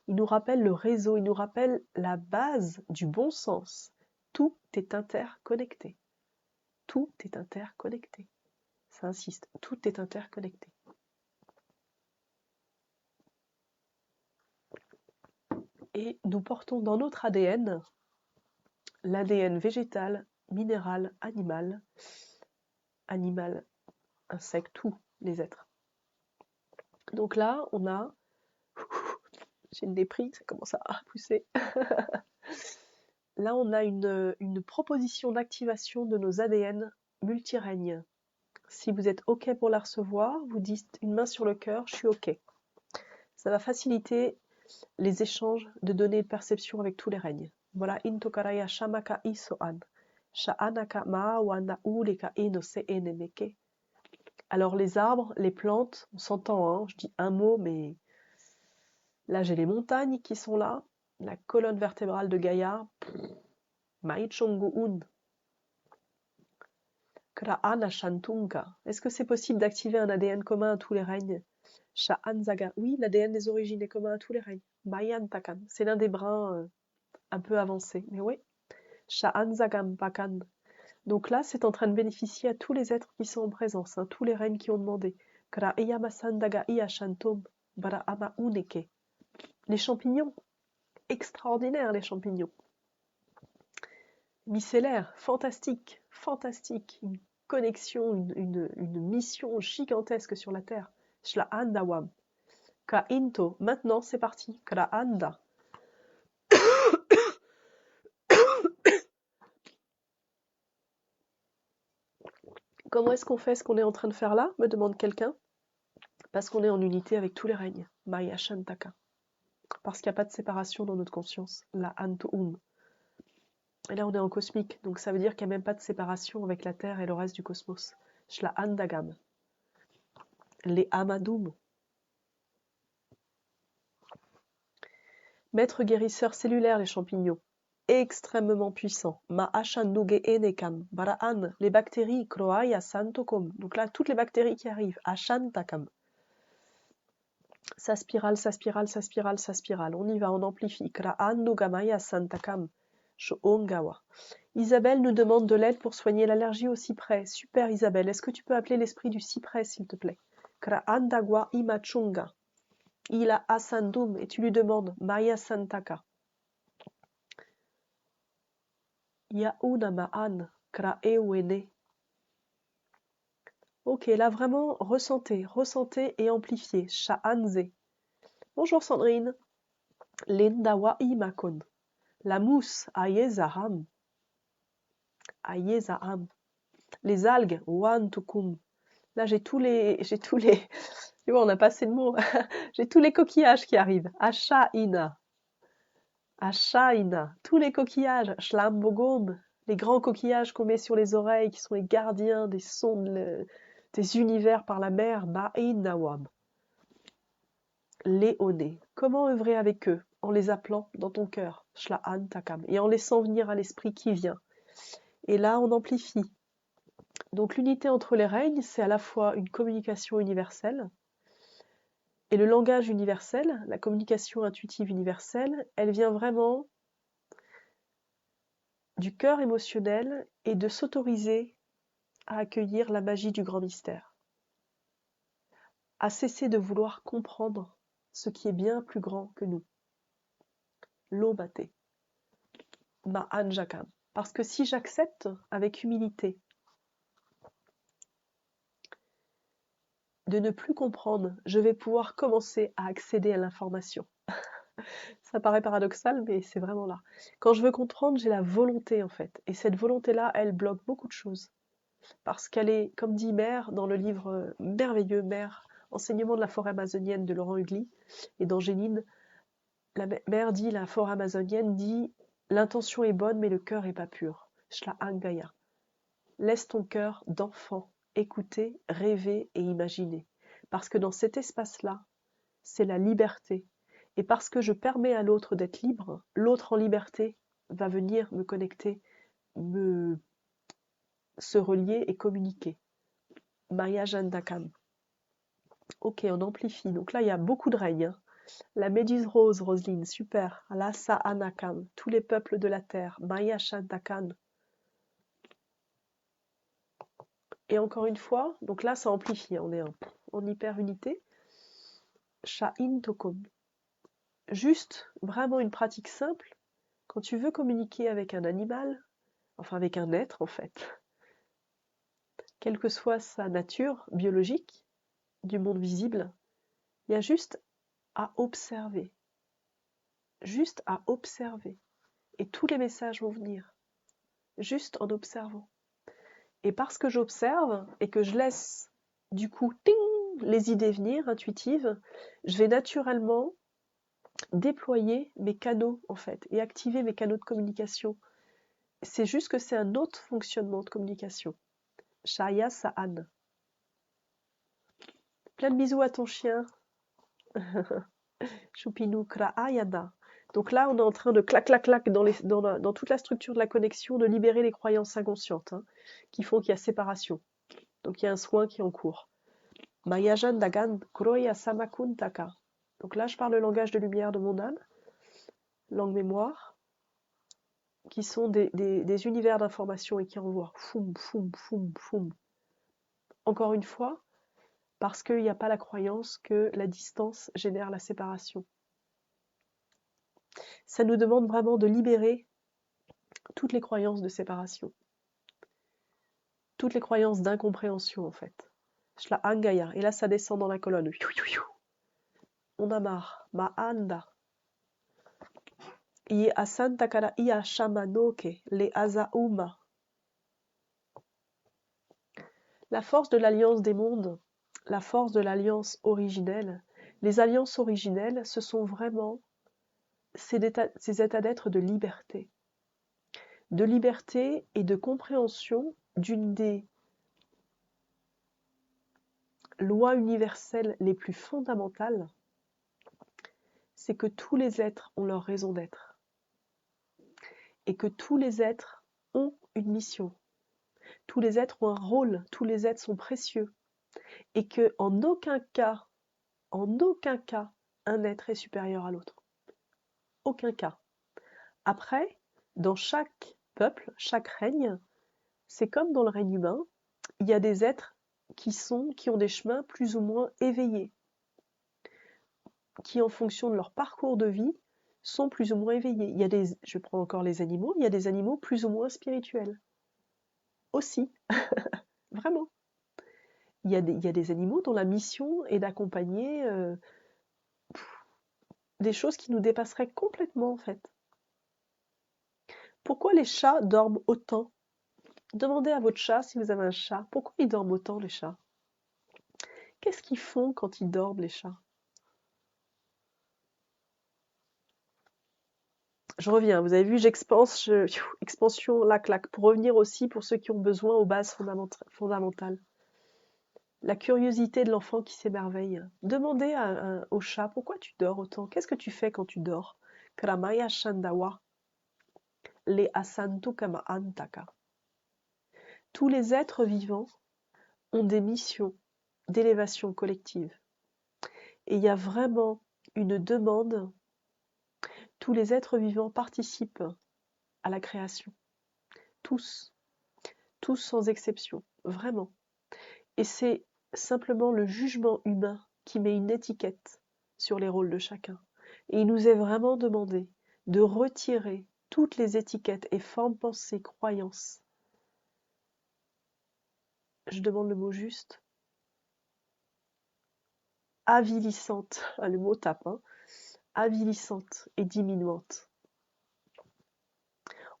Ils nous rappellent le réseau, ils nous rappellent la base du bon sens. Tout est interconnecté. Tout est interconnecté. Ça insiste, tout est interconnecté. Et nous portons dans notre ADN l'ADN végétal, minéral, animal, insecte, tous les êtres. Donc là, on a... J'ai une déprime, ça commence à pousser. Là, on a une proposition d'activation de nos ADN multirègnes. Si vous êtes OK pour la recevoir, vous dites une main sur le cœur, je suis OK. Ça va faciliter les échanges de données de perception avec tous les règnes. Voilà, intokaraya shamaka isoan. Sha'anaka ma'awana ulika ino se enemeke. Alors les arbres, les plantes, on s'entend, hein, je dis un mot, mais là j'ai les montagnes qui sont là, la colonne vertébrale de Gaïa, Maichongu-un, Kra'ana Shantunga. Est-ce que c'est possible d'activer un ADN commun à tous les règnes? Sha'anzaga, oui, l'ADN des origines est commun à tous les règnes. Mayantakan, c'est l'un des brins un peu avancés, mais oui. Sha'anzagam Pakan. Donc là, c'est en train de bénéficier à tous les êtres qui sont en présence, hein, tous les règnes qui ont demandé. Les champignons, extraordinaires les champignons. Micellaires, fantastique, fantastique. Une connexion, une mission gigantesque sur la Terre. Shlaandawam. Ka-into, maintenant c'est parti. Kraanda. Comment est-ce qu'on fait ce qu'on est en train de faire là, me demande quelqu'un. Parce qu'on est en unité avec tous les règnes. Maya Shantaka. Parce qu'il n'y a pas de séparation dans notre conscience. La Antu'um. Et là, on est en cosmique. Donc ça veut dire qu'il n'y a même pas de séparation avec la Terre et le reste du cosmos. Shla Andagam. Les Amadum. Maître guérisseur cellulaire, les champignons. Extrêmement puissants. Ma'ashanduge enekam. Bara'an. Les bactéries. Kroaya santokom. Donc là, toutes les bactéries qui arrivent. Ashantakam. Ça spirale, ça spirale, ça spirale, ça spirale. On y va, on amplifie. Kra'andugamaya santakam. Shoongawa. Isabelle nous demande de l'aide pour soigner l'allergie au cyprès. Super Isabelle, est-ce que tu peux appeler l'esprit du cyprès s'il te plaît? Kra'andagwa imachunga. Ila asandum et tu lui demandes Maya santaka. Yauna ma'an kraewene. Ok, là vraiment, ressentez et amplifiez. Sha'anze. Bonjour Sandrine. Linda wa'i makon. La mousse, ayezaham. Ayezaham. Les algues, wan tukum. Là, j'ai tous les, tu vois, on n'a pas assez de mots. J'ai tous les coquillages qui arrivent. Ashaina. Ashaina. Tous les coquillages. Shlambogom. Les grands coquillages qu'on met sur les oreilles, qui sont les gardiens des sons, des univers par la mer. Ba'inawam. Léoné. Comment œuvrer avec eux? En les appelant dans ton cœur. Shla'an takam. Et en laissant venir à l'esprit qui vient. Et là, on amplifie. Donc l'unité entre les règnes, c'est à la fois une communication universelle, et le langage universel, la communication intuitive universelle, elle vient vraiment du cœur émotionnel et de s'autoriser à accueillir la magie du grand mystère, à cesser de vouloir comprendre ce qui est bien plus grand que nous. L'obate, ma'an jakam. Parce que si j'accepte avec humilité de ne plus comprendre, je vais pouvoir commencer à accéder à l'information. Ça paraît paradoxal, mais c'est vraiment là. Quand je veux comprendre, j'ai la volonté en fait. Et cette volonté-là, elle bloque beaucoup de choses. Parce qu'elle est, comme dit Mère dans le livre merveilleux Mère, Enseignement de la forêt amazonienne de Laurent Hugli et d'Angéline, la Mère dit, la forêt amazonienne dit, l'intention est bonne, mais le cœur est pas pur. Shla Angaya. Laisse ton cœur d'enfant écouter, rêver et imaginer. Parce que dans cet espace-là, c'est la liberté. Et parce que je permets à l'autre d'être libre, l'autre en liberté va venir me connecter, se relier et communiquer. Maya Jandakam. Ok, on amplifie. Donc là, il y a beaucoup de règnes. Hein. La méduse rose, Roselyne, super. Lassa Anakam, tous les peuples de la terre. Maya Shandakan. Et encore une fois, donc là, ça amplifie. On est en hyper unité. Sha'in Tokom. Juste, vraiment une pratique simple. Quand tu veux communiquer avec un animal, enfin avec un être en fait, quelle que soit sa nature biologique, du monde visible, il y a juste à observer. Juste à observer. Et tous les messages vont venir. Juste en observant. Et parce que j'observe et que je laisse du coup ting, les idées venir intuitives, je vais naturellement déployer mes canaux en fait et activer mes canaux de communication. C'est juste que c'est un autre fonctionnement de communication. Shaya Sa'an. Plein de bisous à ton chien. Choupinou Kra'ayada. Donc là, on est en train de clac, clac, clac dans toute la structure de la connexion, de libérer les croyances inconscientes hein, qui font qu'il y a séparation. Donc il y a un soin qui est en cours. Mayajan Dagan Kroya Samakuntaka. Donc là, je parle le langage de lumière de mon âme, langue mémoire, qui sont des univers d'information et qui envoient foum, foum, foum, foum. Encore une fois, parce qu'il n'y a pas la croyance que la distance génère la séparation. Ça nous demande vraiment de libérer toutes les croyances de séparation, toutes les croyances d'incompréhension en fait. Shla Angaya, et là ça descend dans la colonne. On a marre, Ma'anda. I asanta kara ia shamanoke le azauma. La force de l'alliance des mondes, la force de l'alliance originelle. Les alliances originelles, ce sont vraiment ces états d'être de liberté et de compréhension d'une des lois universelles les plus fondamentales, c'est que tous les êtres ont leur raison d'être et que tous les êtres ont une mission. Tous les êtres ont un rôle, tous les êtres sont précieux et que en aucun cas, un être est supérieur à l'autre. Aucun cas. Après, dans chaque peuple, chaque règne, c'est comme dans le règne humain, il y a des êtres qui ont des chemins plus ou moins éveillés, qui en fonction de leur parcours de vie sont plus ou moins éveillés. Je prends encore les animaux, il y a des animaux plus ou moins spirituels. Aussi, vraiment. Il y a des animaux dont la mission est d'accompagner des choses qui nous dépasseraient complètement en fait. Pourquoi les chats dorment autant? Demandez à votre chat si vous avez un chat. Pourquoi ils dorment autant les chats? Qu'est-ce qu'ils font quand ils dorment les chats? Je reviens, vous avez vu, expansion, la claque, pour revenir aussi pour ceux qui ont besoin aux bases fondamentales. La curiosité de l'enfant qui s'émerveille. Demandez au chat, pourquoi tu dors autant? Qu'est-ce que tu fais quand tu dors? Kramaya Shandawa, le Asantu Kama Antaka. Tous les êtres vivants ont des missions d'élévation collective. Et il y a vraiment une demande. Tous les êtres vivants participent à la création. Tous sans exception, vraiment. Et c'est simplement le jugement humain qui met une étiquette sur les rôles de chacun. Et il nous est vraiment demandé de retirer toutes les étiquettes et formes, pensées, croyances. Je demande le mot juste. Avilissantes, le mot tape, hein, avilissantes et diminuantes.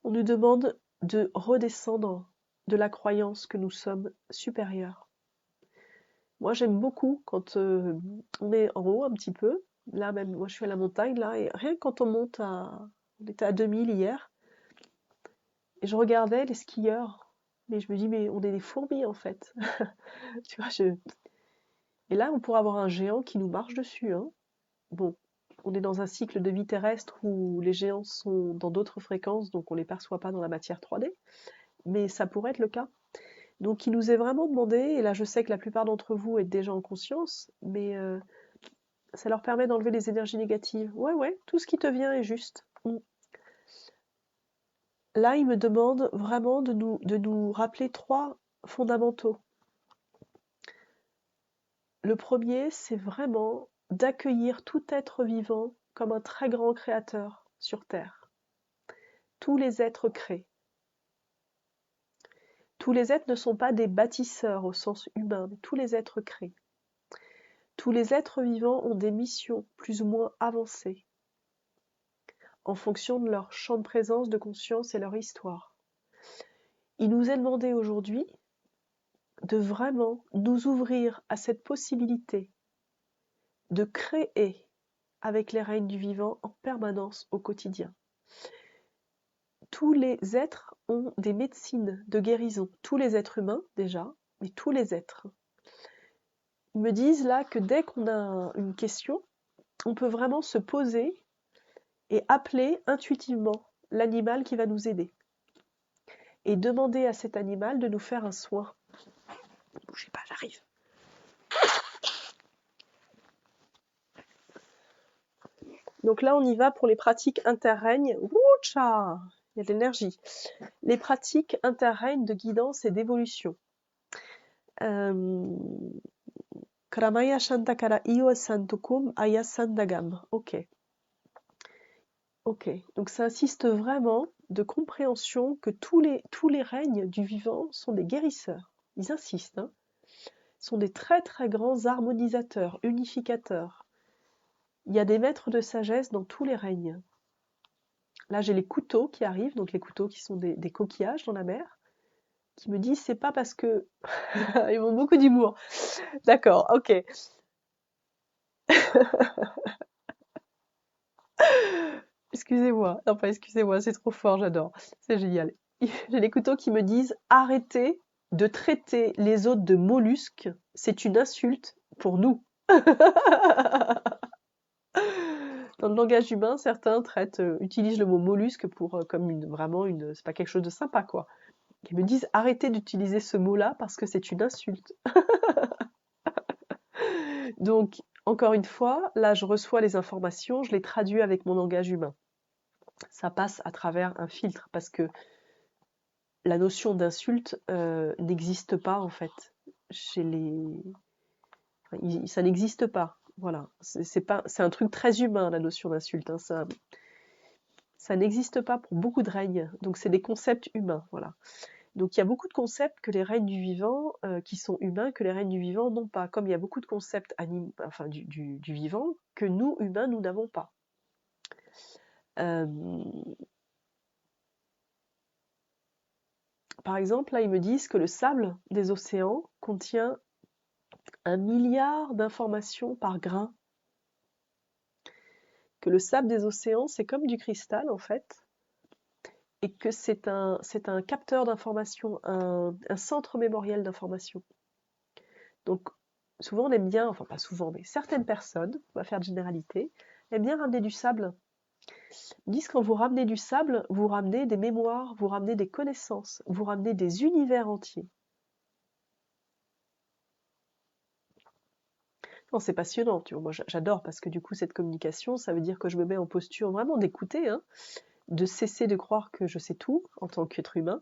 On nous demande de redescendre de la croyance que nous sommes supérieurs. Moi, j'aime beaucoup quand on est en haut un petit peu. Là, même, moi, je suis à la montagne, là, et rien que quand on monte on était à 2000 hier, et je regardais les skieurs, mais je me dis, mais on est des fourmis, en fait. Tu vois, Et là, on pourrait avoir un géant qui nous marche dessus, hein. Bon, on est dans un cycle de vie terrestre où les géants sont dans d'autres fréquences, donc on les perçoit pas dans la matière 3D, mais ça pourrait être le cas. Donc, il nous est vraiment demandé, et là, je sais que la plupart d'entre vous êtes déjà en conscience, mais ça leur permet d'enlever les énergies négatives. Ouais, tout ce qui te vient est juste. Là, il me demande vraiment de nous rappeler 3 fondamentaux. Le premier, c'est vraiment d'accueillir tout être vivant comme un très grand créateur sur Terre. Tous les êtres créent. Tous les êtres ne sont pas des bâtisseurs au sens humain, mais tous les êtres créent. Tous les êtres vivants ont des missions plus ou moins avancées en fonction de leur champ de présence, de conscience et leur histoire. Il nous est demandé aujourd'hui de vraiment nous ouvrir à cette possibilité de créer avec les règnes du vivant en permanence au quotidien. Tous les êtres ont des médecines de guérison, tous les êtres humains déjà, mais tous les êtres. Ils me disent là que dès qu'on a une question, on peut vraiment se poser et appeler intuitivement l'animal qui va nous aider. Et demander à cet animal de nous faire un soin. Bougez pas, j'arrive. Donc là, on y va pour les pratiques interrègnes. Woucha! Il y a de l'énergie. Les pratiques interrègnes de guidance et d'évolution. Kramaya Shantakara Iyo Santukum Aya Sandagam. Ok. Donc ça insiste vraiment de compréhension que tous les règnes du vivant sont des guérisseurs. Ils insistent, hein. Ils sont des très très grands harmonisateurs, unificateurs. Il y a des maîtres de sagesse dans tous les règnes. Là, j'ai les couteaux qui arrivent, donc les couteaux qui sont des coquillages dans la mer, qui me disent c'est pas parce que ils ont beaucoup d'humour. D'accord, ok. Excusez-moi, non pas excusez-moi, c'est trop fort, j'adore, c'est génial. J'ai les couteaux qui me disent arrêtez de traiter les autres de mollusques, c'est une insulte pour nous. Dans le langage humain, certains utilisent le mot mollusque pour comme c'est pas quelque chose de sympa quoi. Ils me disent arrêtez d'utiliser ce mot-là parce que c'est une insulte. Donc, encore une fois, là je reçois les informations, je les traduis avec mon langage humain. Ça passe à travers un filtre parce que la notion d'insulte n'existe pas en fait chez ça n'existe pas. Voilà, c'est un truc très humain la notion d'insulte. Hein, ça n'existe pas pour beaucoup de règnes. Donc c'est des concepts humains, voilà. Donc il y a beaucoup de concepts que les règnes du vivant, qui sont humains, que les règnes du vivant n'ont pas. Comme il y a beaucoup de concepts enfin, du vivant que nous, humains, nous n'avons pas. Euh, Par exemple, là, ils me disent que le sable des océans contient 1 milliard d'informations par grain. Que le sable des océans, c'est comme du cristal, en fait, et que c'est un capteur d'informations, un centre mémoriel d'informations. Donc, souvent, on aime bien, enfin pas souvent, mais certaines personnes, on va faire de généralité, aiment bien ramener du sable. Ils disent quand vous ramenez du sable, vous ramenez des mémoires, vous ramenez des connaissances, vous ramenez des univers entiers. Non, c'est passionnant, tu vois. Moi, j'adore parce que du coup, cette communication, ça veut dire que je me mets en posture vraiment d'écouter, hein, de cesser de croire que je sais tout en tant qu'être humain,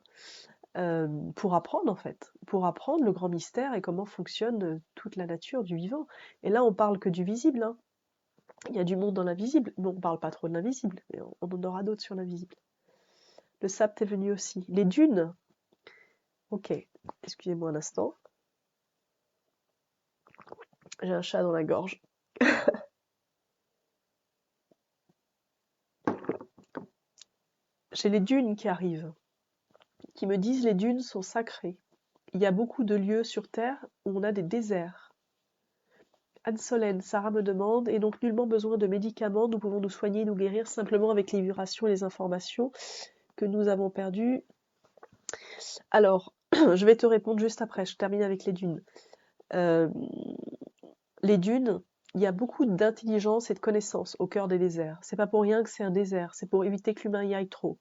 pour apprendre en fait, pour apprendre le grand mystère et comment fonctionne toute la nature du vivant. Et là, on parle que du visible, hein. Il y a du monde dans l'invisible, mais on parle pas trop de l'invisible, mais on en aura d'autres sur l'invisible. Le sable est venu aussi. Les dunes, ok, excusez-moi un instant, j'ai un chat dans la gorge. J'ai les dunes qui arrivent, qui me disent les dunes sont sacrées. Il y a beaucoup de lieux sur Terre où on a des déserts. Anne-Solène, Sarah me demande, et donc nullement besoin de médicaments, nous pouvons nous soigner, nous guérir simplement avec les vibrations et les informations que nous avons perdues. Alors, je vais te répondre juste après, je termine avec les dunes. Les dunes, il y a beaucoup d'intelligence et de connaissance au cœur des déserts. C'est pas pour rien que c'est un désert, c'est pour éviter que l'humain y aille trop.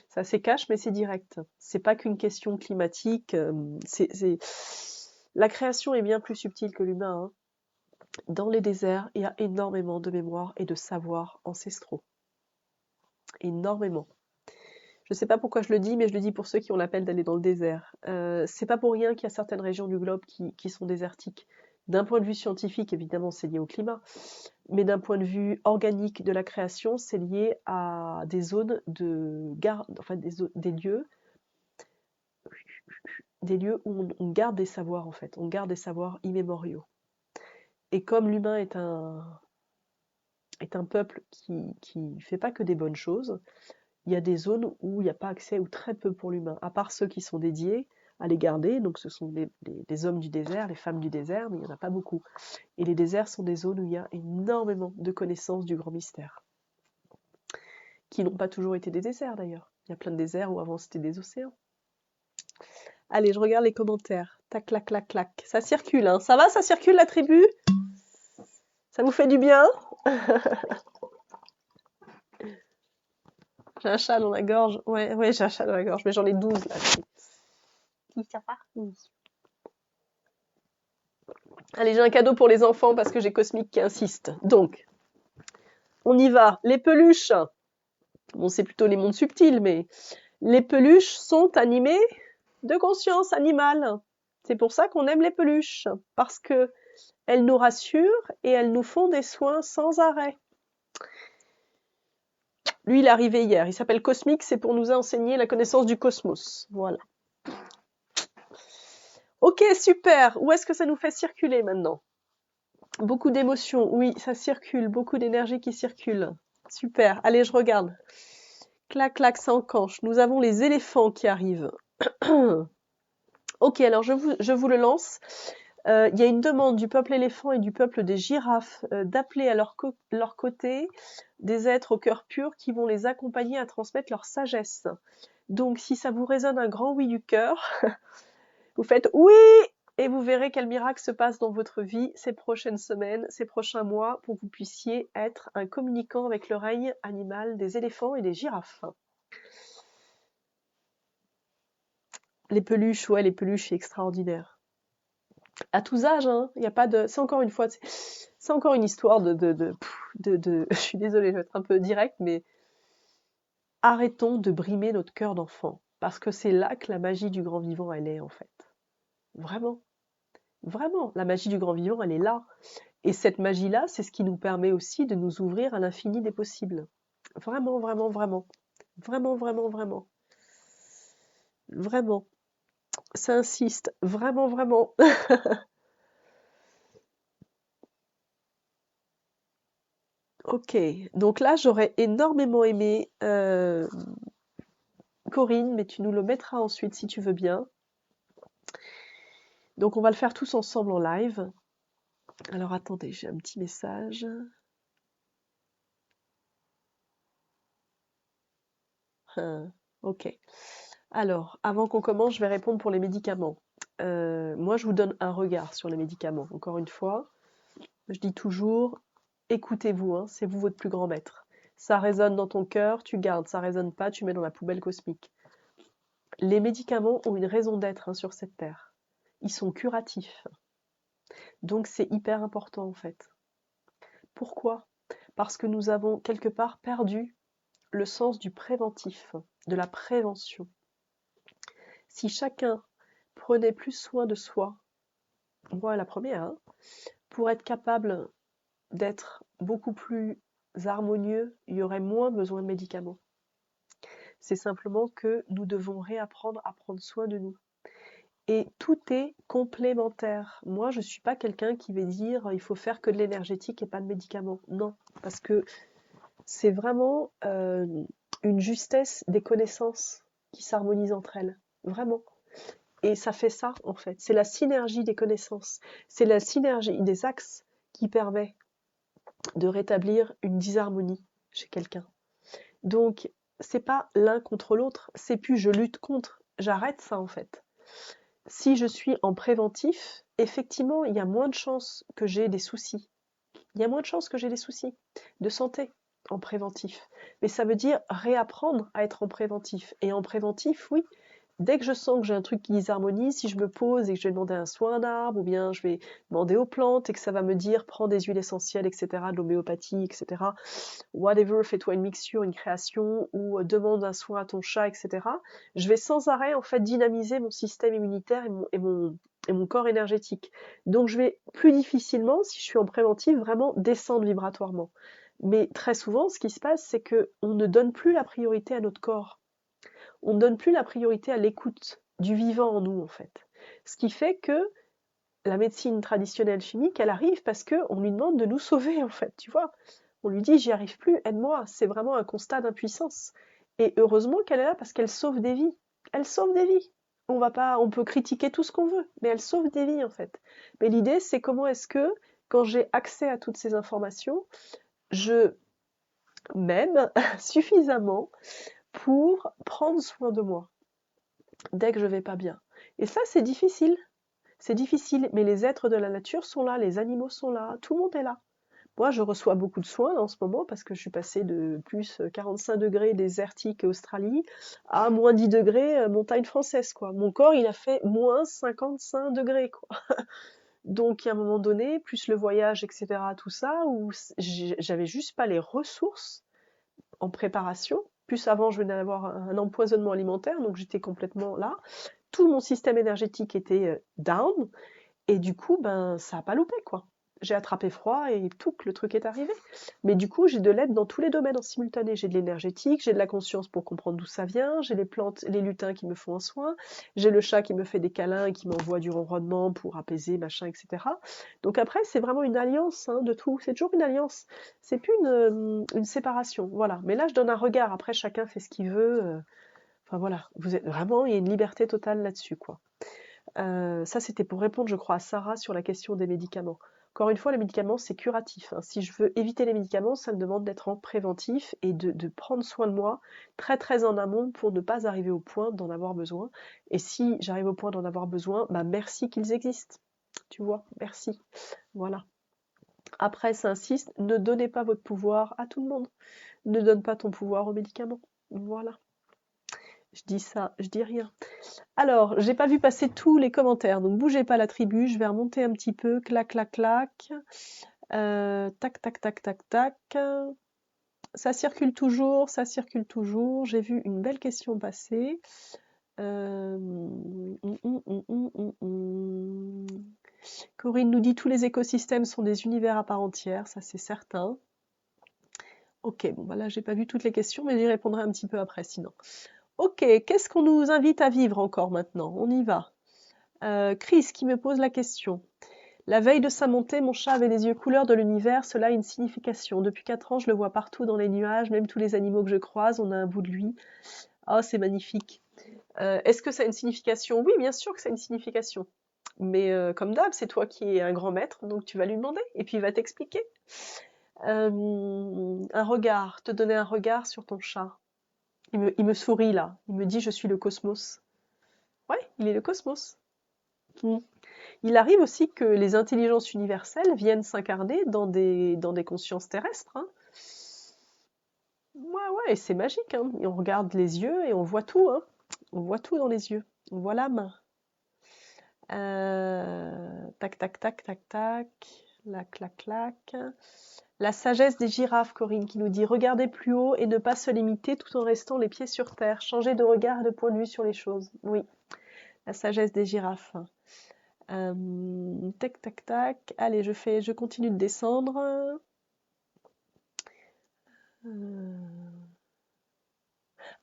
Ça c'est cash, mais c'est direct. C'est pas qu'une question climatique. La création est bien plus subtile que l'humain, hein. Dans les déserts, il y a énormément de mémoires et de savoirs ancestraux. Énormément. Je ne sais pas pourquoi je le dis, mais je le dis pour ceux qui ont l'appel d'aller dans le désert. C'est pas pour rien qu'il y a certaines régions du globe qui sont désertiques. D'un point de vue scientifique, évidemment, c'est lié au climat, mais d'un point de vue organique de la création, c'est lié à des zones de garde, enfin des lieux où on garde des savoirs en fait, on garde des savoirs immémoriaux. Et comme l'humain est un peuple qui fait pas que des bonnes choses, il y a des zones où il n'y a pas accès ou très peu pour l'humain, à part ceux qui sont dédiés à les garder, donc ce sont les hommes du désert, les femmes du désert, mais il n'y en a pas beaucoup. Et les déserts sont des zones où il y a énormément de connaissances du grand mystère, qui n'ont pas toujours été des déserts d'ailleurs. Il y a plein de déserts où avant c'était des océans. Allez, je regarde les commentaires. Tac, clac, clac, clac. Ça circule, hein. Ça va, ça circule la tribu? Ça vous fait du bien? J'ai un chat dans la gorge. Ouais, ouais, j'ai un chat dans la gorge, mais j'en ai 12 là. Ça va? Oui. Allez, j'ai un cadeau pour les enfants parce que j'ai Cosmic qui insiste. Donc, on y va. Les peluches. Bon, c'est plutôt les mondes subtils, mais les peluches sont animées de conscience animale. C'est pour ça qu'on aime les peluches, parce que elles nous rassurent et elles nous font des soins sans arrêt. Lui, il est arrivé hier. Il s'appelle Cosmic, c'est pour nous enseigner la connaissance du cosmos. Voilà. Ok, super. Où est-ce que ça nous fait circuler maintenant? Beaucoup d'émotions, oui, ça circule. Beaucoup d'énergie qui circule. Super. Allez, je regarde. Clac, clac, ça encanche. Nous avons les éléphants qui arrivent. Ok, alors je vous le lance. Il y a une demande du peuple éléphant et du peuple des girafes d'appeler à leur côté des êtres au cœur pur qui vont les accompagner à transmettre leur sagesse. Donc, si ça vous résonne un grand oui du cœur, vous faites oui et vous verrez quel miracle se passe dans votre vie ces prochaines semaines, ces prochains mois, pour que vous puissiez être un communicant avec le règne animal des éléphants et des girafes. Les peluches, ouais, les peluches, c'est extraordinaire. À tous âges, hein, il y a pas de. C'est encore une fois, c'est encore une histoire Je suis désolée, je vais être un peu directe, mais arrêtons de brimer notre cœur d'enfant, parce que c'est là que la magie du grand vivant, elle est en fait. Vraiment, vraiment, la magie du grand vivant, elle est là. Et cette magie-là, c'est ce qui nous permet aussi de nous ouvrir à l'infini des possibles. Vraiment, vraiment, vraiment. Vraiment, vraiment, vraiment. Vraiment. Ça insiste. Vraiment, vraiment. Ok. Donc là, j'aurais énormément aimé Corinne, mais tu nous le mettras ensuite si tu veux bien. Donc on va le faire tous ensemble en live. Alors attendez, j'ai un petit message. Ok. Alors, avant qu'on commence, je vais répondre pour les médicaments. Moi, je vous donne un regard sur les médicaments. Encore une fois, je dis toujours, écoutez-vous, hein, c'est vous votre plus grand maître. Ça résonne dans ton cœur, tu gardes. Ça résonne pas, tu mets dans la poubelle cosmique. Les médicaments ont une raison d'être, hein, sur cette terre. Ils sont curatifs. Donc c'est hyper important en fait. Pourquoi? Parce que nous avons quelque part perdu le sens du préventif, de la prévention. Si chacun prenait plus soin de soi, moi la première, hein, pour être capable d'être beaucoup plus harmonieux, il y aurait moins besoin de médicaments. C'est simplement que nous devons réapprendre à prendre soin de nous. Et tout est complémentaire. Moi, je ne suis pas quelqu'un qui va dire il faut faire que de l'énergétique et pas de médicaments. Non, parce que c'est vraiment une justesse des connaissances qui s'harmonisent entre elles. Vraiment. Et ça fait ça, en fait. C'est la synergie des connaissances. C'est la synergie des axes qui permet de rétablir une disharmonie chez quelqu'un. Donc, c'est pas l'un contre l'autre, c'est plus je lutte contre, j'arrête ça en fait. Si je suis en préventif, effectivement, il y a moins de chances que j'ai des soucis. Il y a moins de chances que j'ai des soucis de santé en préventif. Mais ça veut dire réapprendre à être en préventif. Et en préventif, oui, dès que je sens que j'ai un truc qui disharmonise, si je me pose et que je vais demander un soin d'arbre, ou bien je vais demander aux plantes et que ça va me dire prends des huiles essentielles, etc., de l'homéopathie, etc., whatever, fais-toi une mixture, une création, ou demande un soin à ton chat, etc., je vais sans arrêt en fait dynamiser mon système immunitaire et mon corps énergétique. Donc je vais plus difficilement, si je suis en préventif, vraiment descendre vibratoirement. Mais très souvent, ce qui se passe, c'est que on ne donne plus la priorité à notre corps. On ne donne plus la priorité à l'écoute du vivant en nous, en fait. Ce qui fait que la médecine traditionnelle chimique, elle arrive parce qu'on lui demande de nous sauver, en fait, tu vois. On lui dit, j'y arrive plus, aide-moi. C'est vraiment un constat d'impuissance. Et heureusement qu'elle est là parce qu'elle sauve des vies. Elle sauve des vies. On peut critiquer tout ce qu'on veut, mais elle sauve des vies, en fait. Mais l'idée, c'est comment est-ce que, quand j'ai accès à toutes ces informations, je m'aime suffisamment pour prendre soin de moi dès que je vais pas bien. Et ça, c'est difficile. C'est difficile, mais les êtres de la nature sont là, les animaux sont là, tout le monde est là. Moi, je reçois beaucoup de soins en ce moment parce que je suis passée de plus 45 degrés désertique Australie à moins 10 degrés montagne française, quoi. Mon corps, il a fait moins 55 degrés, quoi. Donc, à un moment donné, plus le voyage, etc., tout ça, où j'avais juste pas les ressources en préparation. Plus avant, je venais d'avoir un empoisonnement alimentaire, donc j'étais complètement là. Tout mon système énergétique était down, et du coup, ben, ça a pas loupé, quoi. J'ai attrapé froid et tout, que le truc est arrivé. Mais du coup, j'ai de l'aide dans tous les domaines en simultané. J'ai de l'énergétique, j'ai de la conscience pour comprendre d'où ça vient, j'ai les plantes, les lutins qui me font un soin, j'ai le chat qui me fait des câlins et qui m'envoie du ronronnement pour apaiser, machin, etc. Donc après, c'est vraiment une alliance, hein, de tout. C'est toujours une alliance. C'est plus une séparation. Voilà. Mais là, je donne un regard. Après, chacun fait ce qu'il veut. Enfin voilà. Vous êtes vraiment, il y a une liberté totale là-dessus, quoi. Ça, c'était pour répondre, je crois, à Sarah sur la question des médicaments. Encore une fois, les médicaments, c'est curatif, hein. Si je veux éviter les médicaments, ça me demande d'être en préventif et de prendre soin de moi très très en amont pour ne pas arriver au point d'en avoir besoin. Et si j'arrive au point d'en avoir besoin, bah merci qu'ils existent. Tu vois, merci. Voilà. Après, ça insiste, ne donnez pas votre pouvoir à tout le monde. Ne donne pas ton pouvoir aux médicaments. Voilà. Je dis ça, je dis rien. Alors, j'ai pas vu passer tous les commentaires, donc bougez pas la tribu, je vais remonter un petit peu, clac, clac, clac. Tac, tac, tac, tac, tac. Ça circule toujours, ça circule toujours. J'ai vu une belle question passer. Corinne nous dit tous les écosystèmes sont des univers à part entière, ça c'est certain. Ok, bon, bah là, j'ai pas vu toutes les questions, mais j'y répondrai un petit peu après, sinon. Ok, qu'est-ce qu'on nous invite à vivre encore maintenant? On y va. Chris qui me pose la question. La veille de sa montée, mon chat avait des yeux couleur de l'univers, cela a une signification. Depuis 4 ans, je le vois partout dans les nuages, même tous les animaux que je croise, on a un bout de lui. Oh, c'est magnifique. Est-ce que ça a une signification? Oui, bien sûr que ça a une signification. Mais comme d'hab, c'est toi qui es un grand maître, donc tu vas lui demander, et puis il va t'expliquer. Un regard, te donner un regard sur ton chat. Il me sourit là, il me dit je suis le cosmos. Ouais, il est le cosmos. Mm. Il arrive aussi que les intelligences universelles viennent s'incarner dans des consciences terrestres. Hein. Ouais, ouais, et c'est magique. Hein. Et on regarde les yeux et on voit tout. Hein. On voit tout dans les yeux. On voit l'âme. Tac, tac, tac, tac, tac. La clac, clac. La sagesse des girafes, Corinne, qui nous dit regardez plus haut et ne pas se limiter tout en restant les pieds sur terre. Changer de regard et de point de vue sur les choses. Oui, la sagesse des girafes. Tac, tac, tac. Allez, je continue de descendre.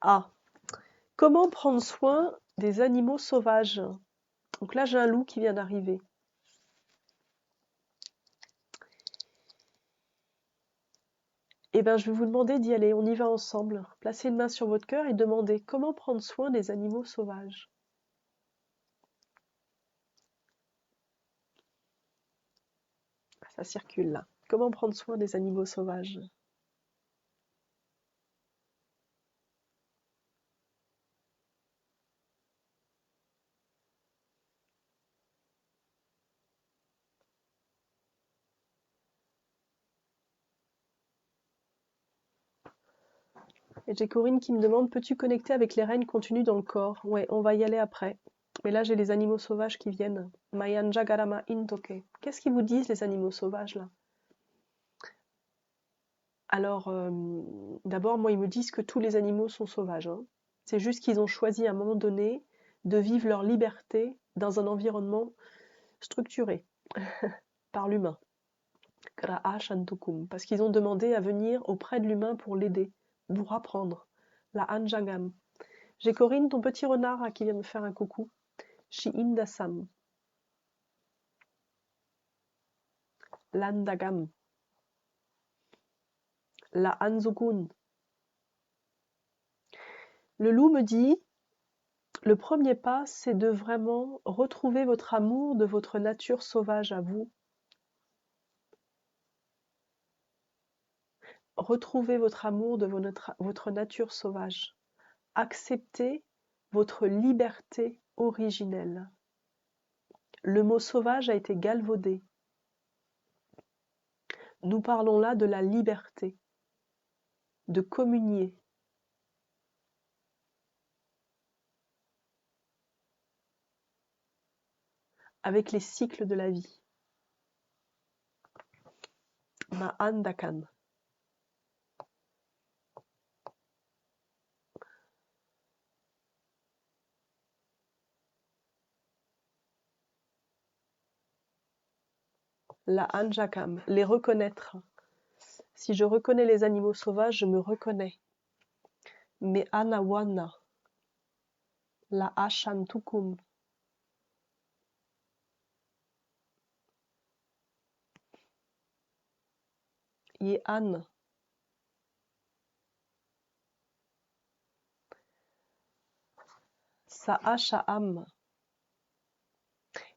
Ah, comment prendre soin des animaux sauvages? Donc là, j'ai un loup qui vient d'arriver. Eh bien, je vais vous demander d'y aller. On y va ensemble. Placez une main sur votre cœur et demandez comment prendre soin des animaux sauvages. Ça circule là. Comment prendre soin des animaux sauvages? Et j'ai Corinne qui me demande peux-tu connecter avec les rênes contenues dans le corps? Ouais, on va y aller après. Mais là, j'ai les animaux sauvages qui viennent. Mayanja Garama Intoke. Qu'est-ce qu'ils vous disent, les animaux sauvages, là? Alors, d'abord, moi, ils me disent que tous les animaux sont sauvages. Hein. C'est juste qu'ils ont choisi à un moment donné de vivre leur liberté dans un environnement structuré par l'humain. Kra'a Shantukum. Parce qu'ils ont demandé à venir auprès de l'humain pour l'aider, pour apprendre. La Anjagam. J'ai Corinne, ton petit renard, qui vient me faire un coucou. Shi'indasam. L'Andagam. La Anzukun. Le loup me dit le premier pas, c'est de vraiment retrouver votre amour de votre nature sauvage à vous. Retrouvez votre amour de votre nature sauvage. Acceptez votre liberté originelle. Le mot sauvage a été galvaudé. Nous parlons là de la liberté, de communier. Avec les cycles de la vie. Ma'andakan. La Anjakam, les reconnaître. Si je reconnais les animaux sauvages, je me reconnais. Mais Anawana, la Ashantukum. Ye An. Sa Asha'am.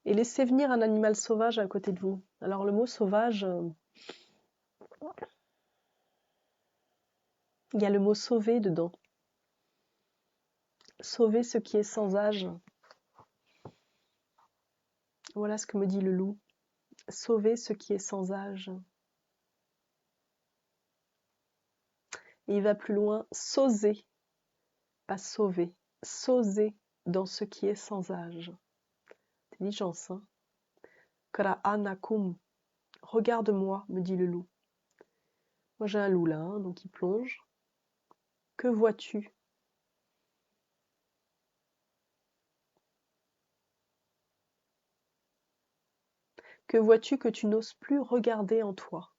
Et laissez venir un animal sauvage à côté de vous. Alors le mot sauvage, il y a le mot sauver dedans. Sauver ce qui est sans âge. Voilà ce que me dit le loup. Sauver ce qui est sans âge. Et il va plus loin, s'oser, pas sauver, s'oser dans ce qui est sans âge. Intelligence, hein. Kra'anakum. Regarde-moi, me dit le loup. Moi j'ai un loup là, hein, donc il plonge. Que vois-tu? Que vois-tu que tu n'oses plus regarder en toi?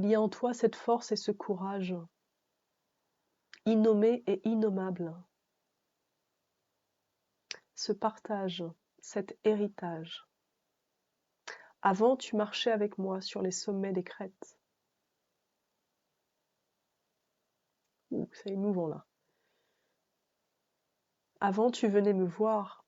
Il y a en toi cette force et ce courage, innommé et innommable, ce partage, cet héritage. Avant, tu marchais avec moi sur les sommets des crêtes. Ouh, c'est émouvant là. Avant, tu venais me voir.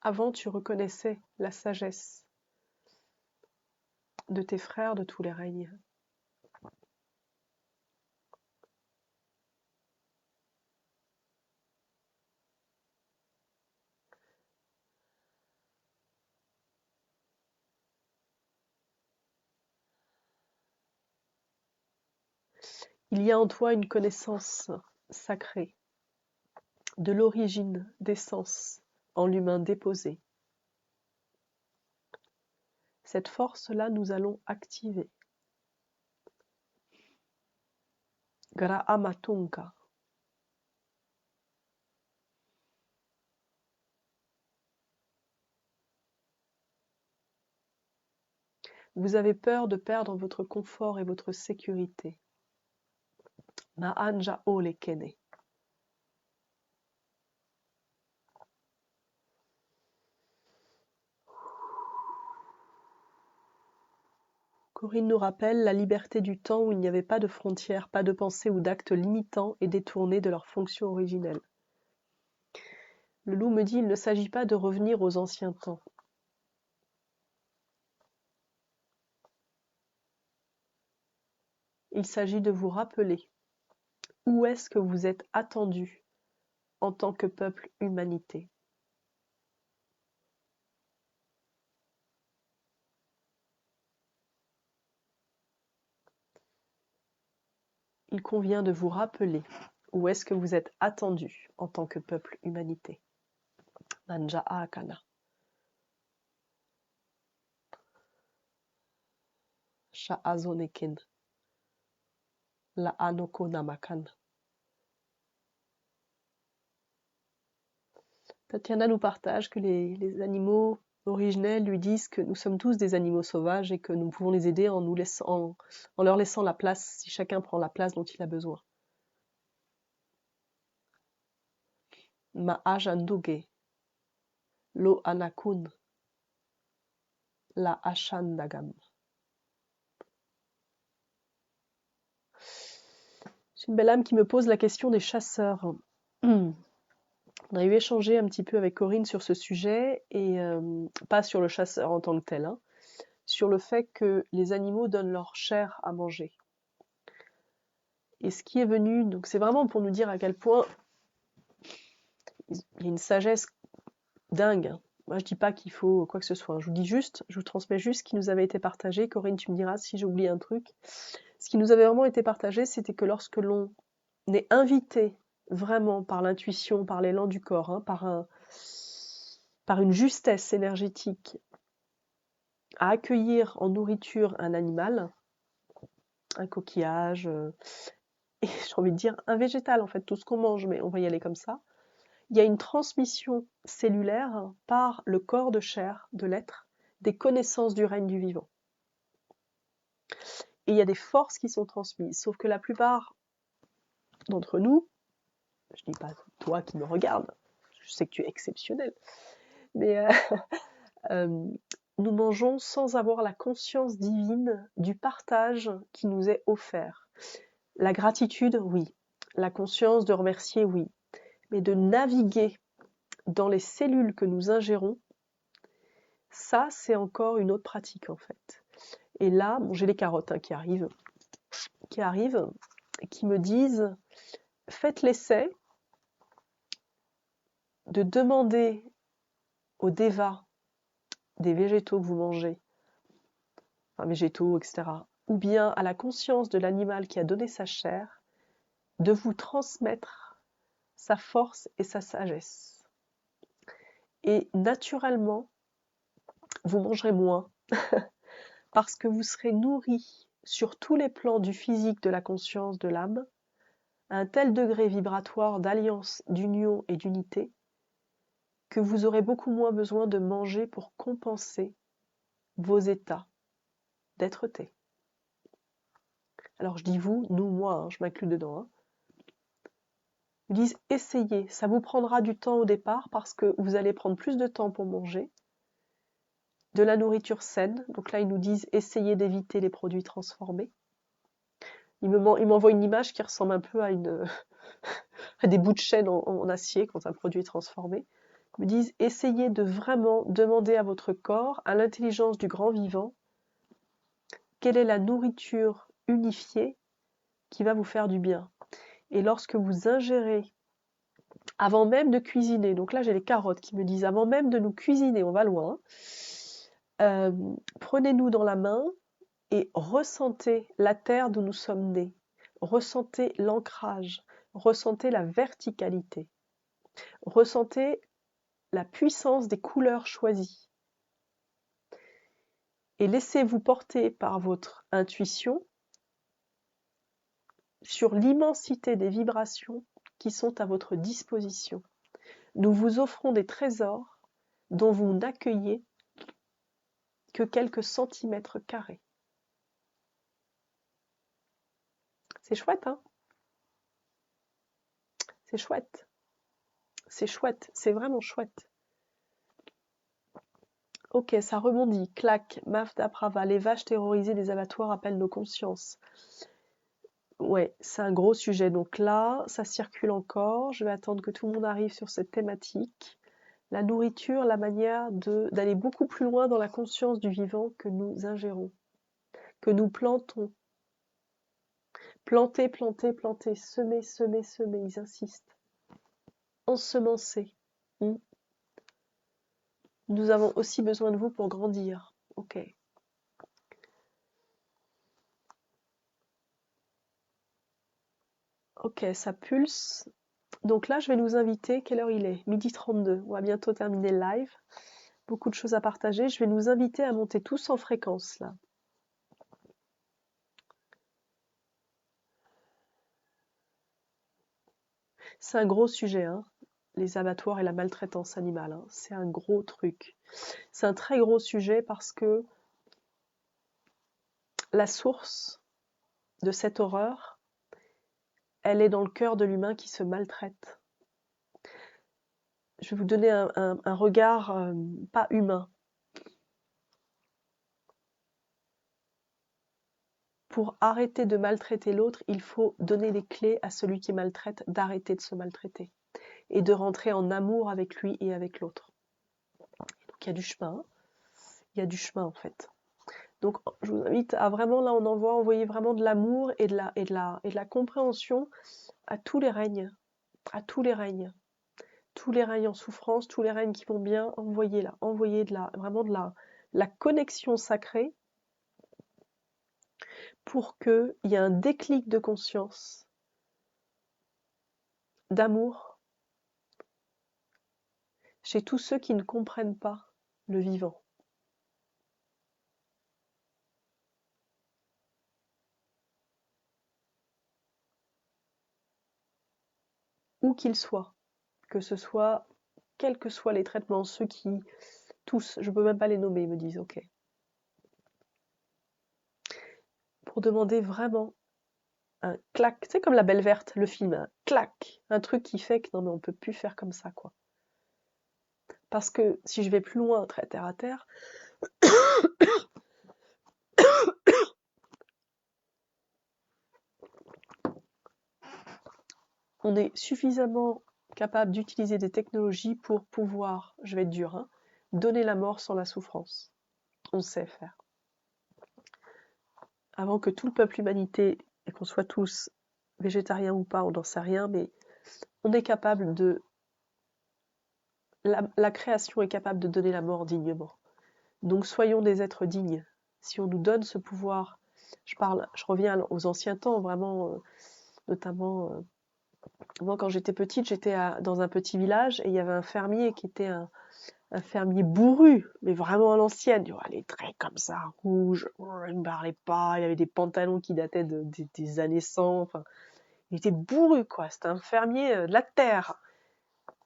Avant, tu reconnaissais la sagesse de tes frères de tous les règnes. Il y a en toi une connaissance sacrée de l'origine des sens en l'humain déposé. Cette force-là, nous allons activer. Gra'amatunka. Vous avez peur de perdre votre confort et votre sécurité. Ma'anja ole kene. Corinne nous rappelle la liberté du temps où il n'y avait pas de frontières, pas de pensées ou d'actes limitants et détournés de leur fonction originelle. Le loup me dit, il ne s'agit pas de revenir aux anciens temps. Il s'agit de vous rappeler où est-ce que vous êtes attendu en tant que peuple humanité. Il convient de vous rappeler où est-ce que vous êtes attendu en tant que peuple humanité. Nanja Akana. Sha'azoneken. La Anoko Namakan. Tatiana nous partage que les animaux originels lui disent que nous sommes tous des animaux sauvages et que nous pouvons les aider en leur laissant la place, si chacun prend la place dont il a besoin. Ma'ajanduge. Lo Anakun. La Ashandagam. C'est une belle âme qui me pose la question des chasseurs. On a eu échangé un petit peu avec Corinne sur ce sujet, et pas sur le chasseur en tant que tel, hein, sur le fait que les animaux donnent leur chair à manger. Et ce qui est venu, donc c'est vraiment pour nous dire à quel point il y a une sagesse dingue. Moi, je dis pas qu'il faut quoi que ce soit. Je vous transmets juste ce qui nous avait été partagé. Corinne, tu me diras si j'ai oublié un truc. Ce qui nous avait vraiment été partagé, c'était que lorsque l'on est invité vraiment par l'intuition, par l'élan du corps, hein, par une justesse énergétique, à accueillir en nourriture un animal, un coquillage, et j'ai envie de dire un végétal, en fait, tout ce qu'on mange, mais on va y aller comme ça. Il y a une transmission cellulaire par le corps de chair de l'être des connaissances du règne du vivant. Et il y a des forces qui sont transmises, sauf que la plupart d'entre nous, je dis pas toi qui me regardes, je sais que tu es exceptionnel, mais nous mangeons sans avoir la conscience divine du partage qui nous est offert. La gratitude, oui. La conscience de remercier, oui. Mais de naviguer dans les cellules que nous ingérons, ça, c'est encore une autre pratique, en fait. Et là, bon, j'ai les carottes hein, qui arrivent, et qui me disent, faites l'essai de demander aux devas des végétaux que vous mangez, enfin végétaux, etc., ou bien à la conscience de l'animal qui a donné sa chair, de vous transmettre sa force et sa sagesse. Et naturellement, vous mangerez moins parce que vous serez nourri sur tous les plans du physique, de la conscience, de l'âme, à un tel degré vibratoire d'alliance, d'union et d'unité que vous aurez beaucoup moins besoin de manger pour compenser vos états d'être-té. Alors je dis vous, nous, moi, hein, je m'inclus dedans. Hein. Ils disent essayez, ça vous prendra du temps au départ parce que vous allez prendre plus de temps pour manger, de la nourriture saine. Donc là, ils nous disent essayez d'éviter les produits transformés. Ils m'envoient une image qui ressemble un peu à à des bouts de chaîne en acier quand un produit est transformé. Ils me disent essayez de vraiment demander à votre corps, à l'intelligence du grand vivant, quelle est la nourriture unifiée qui va vous faire du bien. Et lorsque vous ingérez, avant même de cuisiner, donc là j'ai les carottes qui me disent avant même de nous cuisiner, on va loin, prenez-nous dans la main et ressentez la terre d'où nous sommes nés, ressentez l'ancrage, ressentez la verticalité, ressentez la puissance des couleurs choisies et laissez-vous porter par votre intuition sur l'immensité des vibrations qui sont à votre disposition. Nous vous offrons des trésors dont vous n'accueillez que quelques centimètres carrés. C'est chouette, hein? C'est chouette. C'est chouette, c'est vraiment chouette. Ok, ça rebondit. Clac, Mafda Prava, les vaches terrorisées des abattoirs appellent nos consciences. Ouais, c'est un gros sujet. Donc là, ça circule encore. Je vais attendre que tout le monde arrive sur cette thématique. La nourriture, la manière d'aller beaucoup plus loin dans la conscience du vivant que nous ingérons, que nous plantons. Planter, planter, planter, semer, semer, semer, ils insistent. Ensemencer. Nous avons aussi besoin de vous pour grandir. Ok. Ok, ça pulse. Donc là, je vais nous inviter. Quelle heure il est? 12h32. On va bientôt terminer le live. Beaucoup de choses à partager. Je vais nous inviter à monter tous en fréquence là. C'est un gros sujet, hein, les abattoirs et la maltraitance animale. Hein. C'est un gros truc. C'est un très gros sujet parce que la source de cette horreur, elle est dans le cœur de l'humain qui se maltraite. Je vais vous donner un regard pas humain. Pour arrêter de maltraiter l'autre, il faut donner les clés à celui qui maltraite d'arrêter de se maltraiter et de rentrer en amour avec lui et avec l'autre. Donc il y a du chemin. Il y a du chemin en fait. Donc je vous invite à vraiment, là on envoyer vraiment de l'amour et de la compréhension à tous les règnes, à tous les règnes. Tous les règnes en souffrance, tous les règnes qui vont bien, envoyez vraiment de la connexion sacrée pour qu'il y ait un déclic de conscience, d'amour, chez tous ceux qui ne comprennent pas le vivant. Où qu'ils soient, que ce soit, quels que soient les traitements, ceux qui, tous, je ne peux même pas les nommer, ils me disent ok. Pour demander vraiment un clac, c'est comme La Belle Verte, le film, un clac, un truc qui fait que non mais on peut plus faire comme ça quoi. Parce que si je vais plus loin, très terre à terre, on est suffisamment capable d'utiliser des technologies pour pouvoir, je vais être dur, hein, donner la mort sans la souffrance. On sait faire. Avant que tout le peuple humanité, et qu'on soit tous végétariens ou pas, on n'en sait rien, mais on est capable de... La création est capable de donner la mort dignement. Donc soyons des êtres dignes. Si on nous donne ce pouvoir, je reviens aux anciens temps, vraiment, notamment, moi quand j'étais petite, j'étais dans un petit village et il y avait un fermier qui était un fermier bourru, mais vraiment à l'ancienne, tu vois, les traits comme ça, rouges, il ne parlait pas, il avait des pantalons qui dataient des années 100, enfin, Il était bourru, quoi. C'était un fermier de la terre.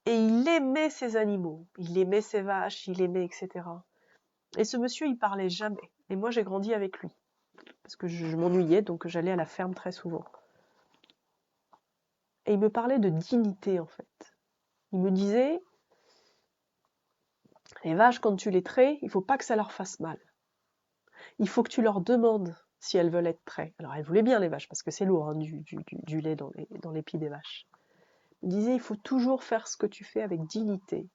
Et il aimait ses animaux. Il aimait ses vaches, il aimait, etc. Et ce monsieur, il parlait jamais. Et moi, j'ai grandi avec lui. Parce que je m'ennuyais, donc j'allais à la ferme très souvent. Et il me parlait de dignité, en fait. Il me disait, les vaches, quand tu les traites, il faut pas que ça leur fasse mal. Il faut que tu leur demandes si elles veulent être traites. Alors, elles voulaient bien les vaches, parce que c'est lourd, hein, du lait dans les pieds des vaches. Il disait, il faut toujours faire ce que tu fais avec dignité.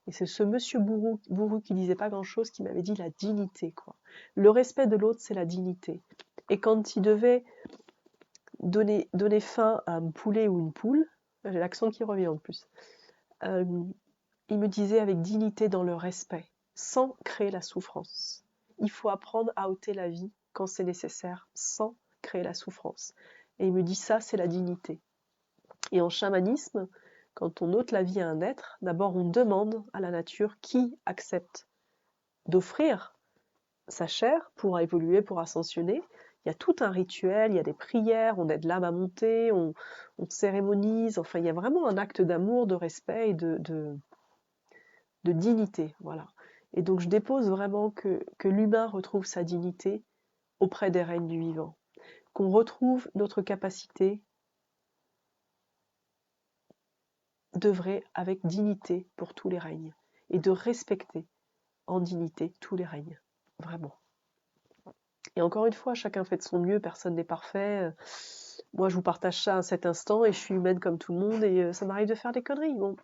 Et c'est ce monsieur bourru qui disait pas grand-chose qui m'avait dit la dignité, quoi. Le respect de l'autre, c'est la dignité. Et quand il devait donner faim à un poulet ou une poule, j'ai l'accent qui revient en plus, il me disait avec dignité dans le respect, sans créer la souffrance. Il faut apprendre à ôter la vie quand c'est nécessaire, sans créer la souffrance. Et il me dit ça, c'est la dignité. Et en chamanisme, quand on ôte la vie à un être, d'abord on demande à la nature qui accepte d'offrir sa chair pour évoluer, pour ascensionner. Il y a tout un rituel, il y a des prières, on aide l'âme à monter, on cérémonise, enfin il y a vraiment un acte d'amour, de respect et de dignité, voilà. Et donc je dépose vraiment que l'humain retrouve sa dignité auprès des règnes du vivant, qu'on retrouve notre capacité d'œuvrer avec dignité pour tous les règnes et de respecter en dignité tous les règnes, vraiment. Et encore une fois, chacun fait de son mieux, personne n'est parfait. Moi, je vous partage ça à cet instant et je suis humaine comme tout le monde et ça m'arrive de faire des conneries. Bon,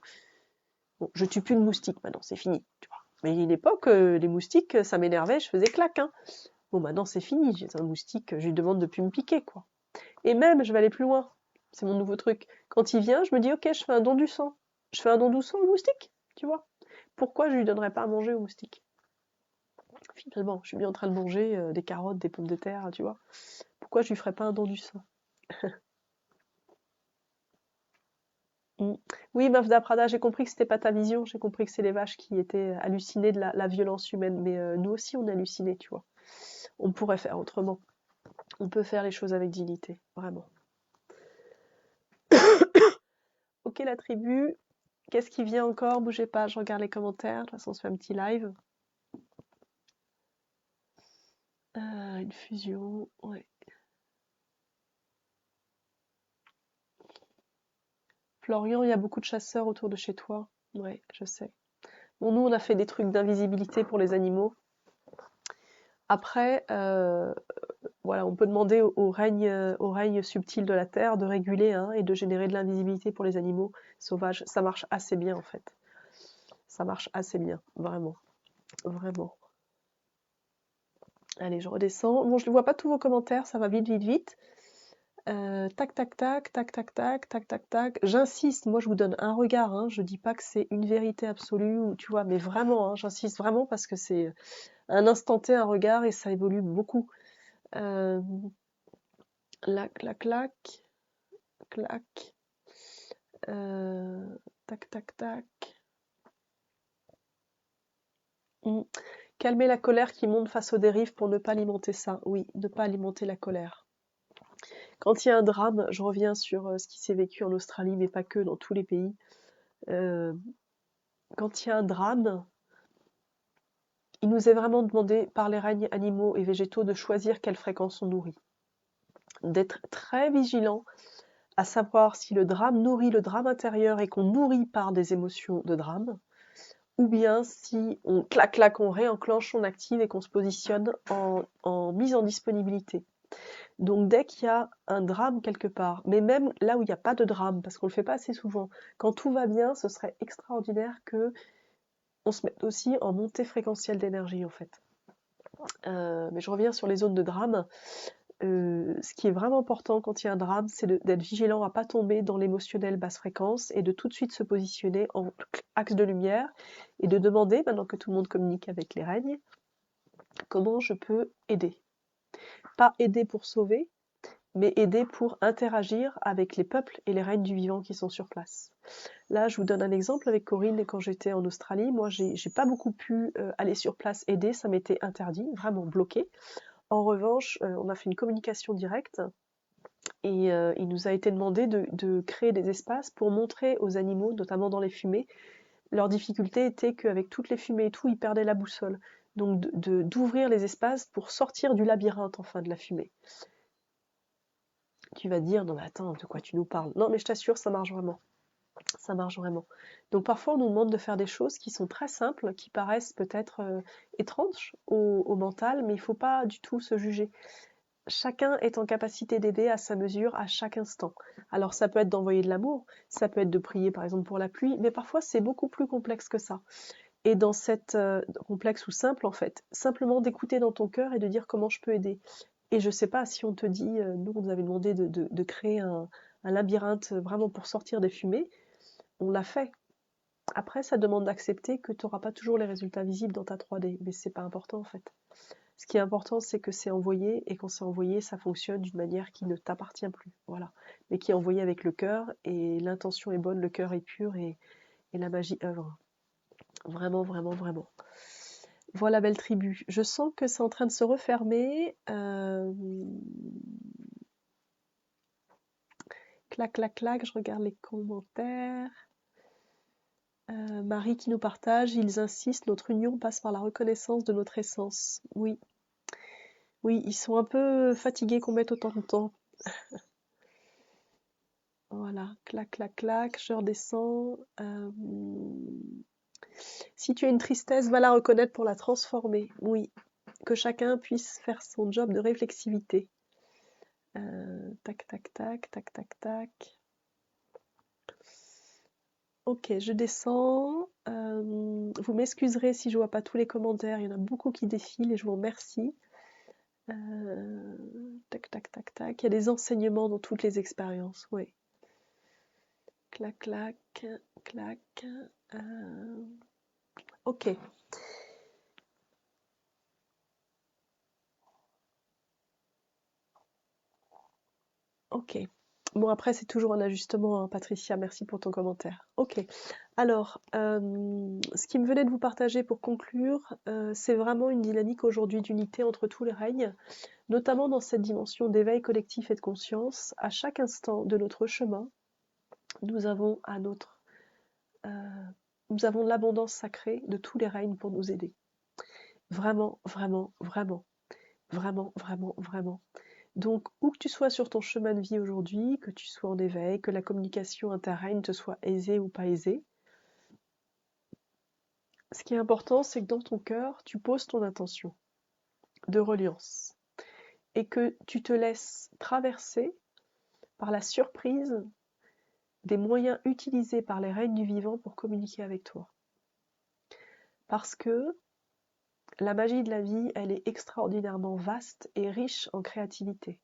je tue plus de moustiques maintenant, c'est fini, tu vois. Mais à une époque, les moustiques, ça m'énervait, je faisais clac, hein. Bon, maintenant c'est fini, j'ai un moustique, je lui demande de plus me piquer, quoi. Et même, je vais aller plus loin. C'est mon nouveau truc. Quand il vient, je me dis, ok, je fais un don du sang. Je fais un don du sang au moustique, tu vois. Pourquoi je lui donnerais pas à manger au moustique? Finalement, je suis bien en train de manger des carottes, des pommes de terre, tu vois. Pourquoi je lui ferais pas un don du sang? Mm. Oui, meuf d'Aprada, j'ai compris que c'était pas ta vision, j'ai compris que c'est les vaches qui étaient hallucinées de la violence humaine, mais nous aussi on est hallucinés, tu vois. On pourrait faire autrement. On peut faire les choses avec dignité, vraiment. Ok la tribu, qu'est-ce qui vient encore? Bougez pas, je regarde les commentaires, de toute façon on se fait un petit live. Une fusion, ouais. Florian, il y a beaucoup de chasseurs autour de chez toi. Ouais, je sais. Bon, nous on a fait des trucs d'invisibilité pour les animaux. Après, voilà, on peut demander au règne subtil de la Terre de réguler hein, et de générer de l'invisibilité pour les animaux sauvages. Ça marche assez bien en fait. Ça marche assez bien, vraiment. Vraiment. Allez, je redescends. Bon, je ne vois pas tous vos commentaires, ça va vite, vite, vite. Tac, tac, tac, tac, tac, tac, tac, tac, tac. J'insiste, moi je vous donne un regard, hein. Je dis pas que c'est une vérité absolue, ou tu vois, mais vraiment, hein, j'insiste vraiment parce que c'est un instant T, un regard et ça évolue beaucoup. Clac, clac, clac, clac. Tac, tac, tac. Calmer la colère qui monte face aux dérives pour ne pas alimenter ça. Oui, ne pas alimenter la colère. Quand il y a un drame, je reviens sur ce qui s'est vécu en Australie, mais pas que, dans tous les pays. Quand il y a un drame, il nous est vraiment demandé par les règnes animaux et végétaux de choisir quelle fréquence on nourrit. D'être très vigilant à savoir si le drame nourrit le drame intérieur et qu'on nourrit par des émotions de drame, ou bien si on clac, on réenclenche, on active et qu'on se positionne en mise en disponibilité. Donc dès qu'il y a un drame quelque part, mais même là où il n'y a pas de drame, parce qu'on le fait pas assez souvent, quand tout va bien, ce serait extraordinaire que on se mette aussi en montée fréquentielle d'énergie en fait. Mais je reviens sur les zones de drame. Ce qui est vraiment important quand il y a un drame, c'est d'être vigilant à pas tomber dans l'émotionnel basse fréquence et de tout de suite se positionner en axe de lumière et de demander, maintenant que tout le monde communique avec les règnes, comment je peux aider. Pas aider pour sauver, mais aider pour interagir avec les peuples et les règnes du vivant qui sont sur place. Là, je vous donne un exemple avec Corinne, quand j'étais en Australie, moi j'ai pas beaucoup pu aller sur place aider, ça m'était interdit, vraiment bloqué. En revanche, on a fait une communication directe Et il nous a été demandé de créer des espaces pour montrer aux animaux, notamment dans les fumées. Leur difficulté était qu'avec toutes les fumées et tout, ils perdaient la boussole. Donc d'ouvrir les espaces pour sortir du labyrinthe, enfin, de la fumée. Tu vas te dire, non mais attends, de quoi tu nous parles? Non mais je t'assure, ça marche vraiment. Ça marche vraiment. Donc parfois on nous demande de faire des choses qui sont très simples, qui paraissent peut-être étranges au mental, mais il ne faut pas du tout se juger. Chacun est en capacité d'aider à sa mesure à chaque instant. Alors ça peut être d'envoyer de l'amour, ça peut être de prier par exemple pour la pluie, mais parfois c'est beaucoup plus complexe que ça. Et dans cette complexe ou simple en fait, simplement d'écouter dans ton cœur et de dire comment je peux aider. Et je sais pas si on te dit, nous on nous avait demandé de créer un labyrinthe vraiment pour sortir des fumées, on l'a fait. Après, ça demande d'accepter que tu n'auras pas toujours les résultats visibles dans ta 3D, mais c'est pas important en fait. Ce qui est important, c'est que c'est envoyé, et quand c'est envoyé, ça fonctionne d'une manière qui ne t'appartient plus, voilà. Mais qui est envoyé avec le cœur, et l'intention est bonne, le cœur est pur, et la magie œuvre. Vraiment, vraiment, vraiment. Voilà, belle tribu. Je sens que c'est en train de se refermer. Clac, clac, clac, je regarde les commentaires. Marie qui nous partage, ils insistent, notre union passe par la reconnaissance de notre essence. Oui, oui, ils sont un peu fatigués qu'on mette autant de temps. Voilà, clac, clac, clac, je redescends. Si tu as une tristesse, va la reconnaître pour la transformer. Oui, que chacun puisse faire son job de réflexivité. Tac, tac, tac, tac, tac, tac. Ok, je descends. Vous m'excuserez si je vois pas tous les commentaires. Il y en a beaucoup qui défilent et je vous remercie. Tac, tac, tac, tac. Il y a des enseignements dans toutes les expériences. Oui. Clac, clac, clac. Ok. Ok. Bon, après, c'est toujours un ajustement, hein, Patricia. Merci pour ton commentaire. Ok. Alors, ce qui me venait de vous partager pour conclure, c'est vraiment une dynamique aujourd'hui d'unité entre tous les règnes, notamment dans cette dimension d'éveil collectif et de conscience. À chaque instant de notre chemin, nous avons nous avons l'abondance sacrée de tous les règnes pour nous aider. Vraiment, vraiment, vraiment. Vraiment, vraiment, vraiment. Donc, où que tu sois sur ton chemin de vie aujourd'hui, que tu sois en éveil, que la communication interrègne te soit aisée ou pas aisée, ce qui est important, c'est que dans ton cœur, tu poses ton intention de reliance et que tu te laisses traverser par la surprise des moyens utilisés par les règnes du vivant pour communiquer avec toi. Parce que la magie de la vie, elle est extraordinairement vaste et riche en créativité.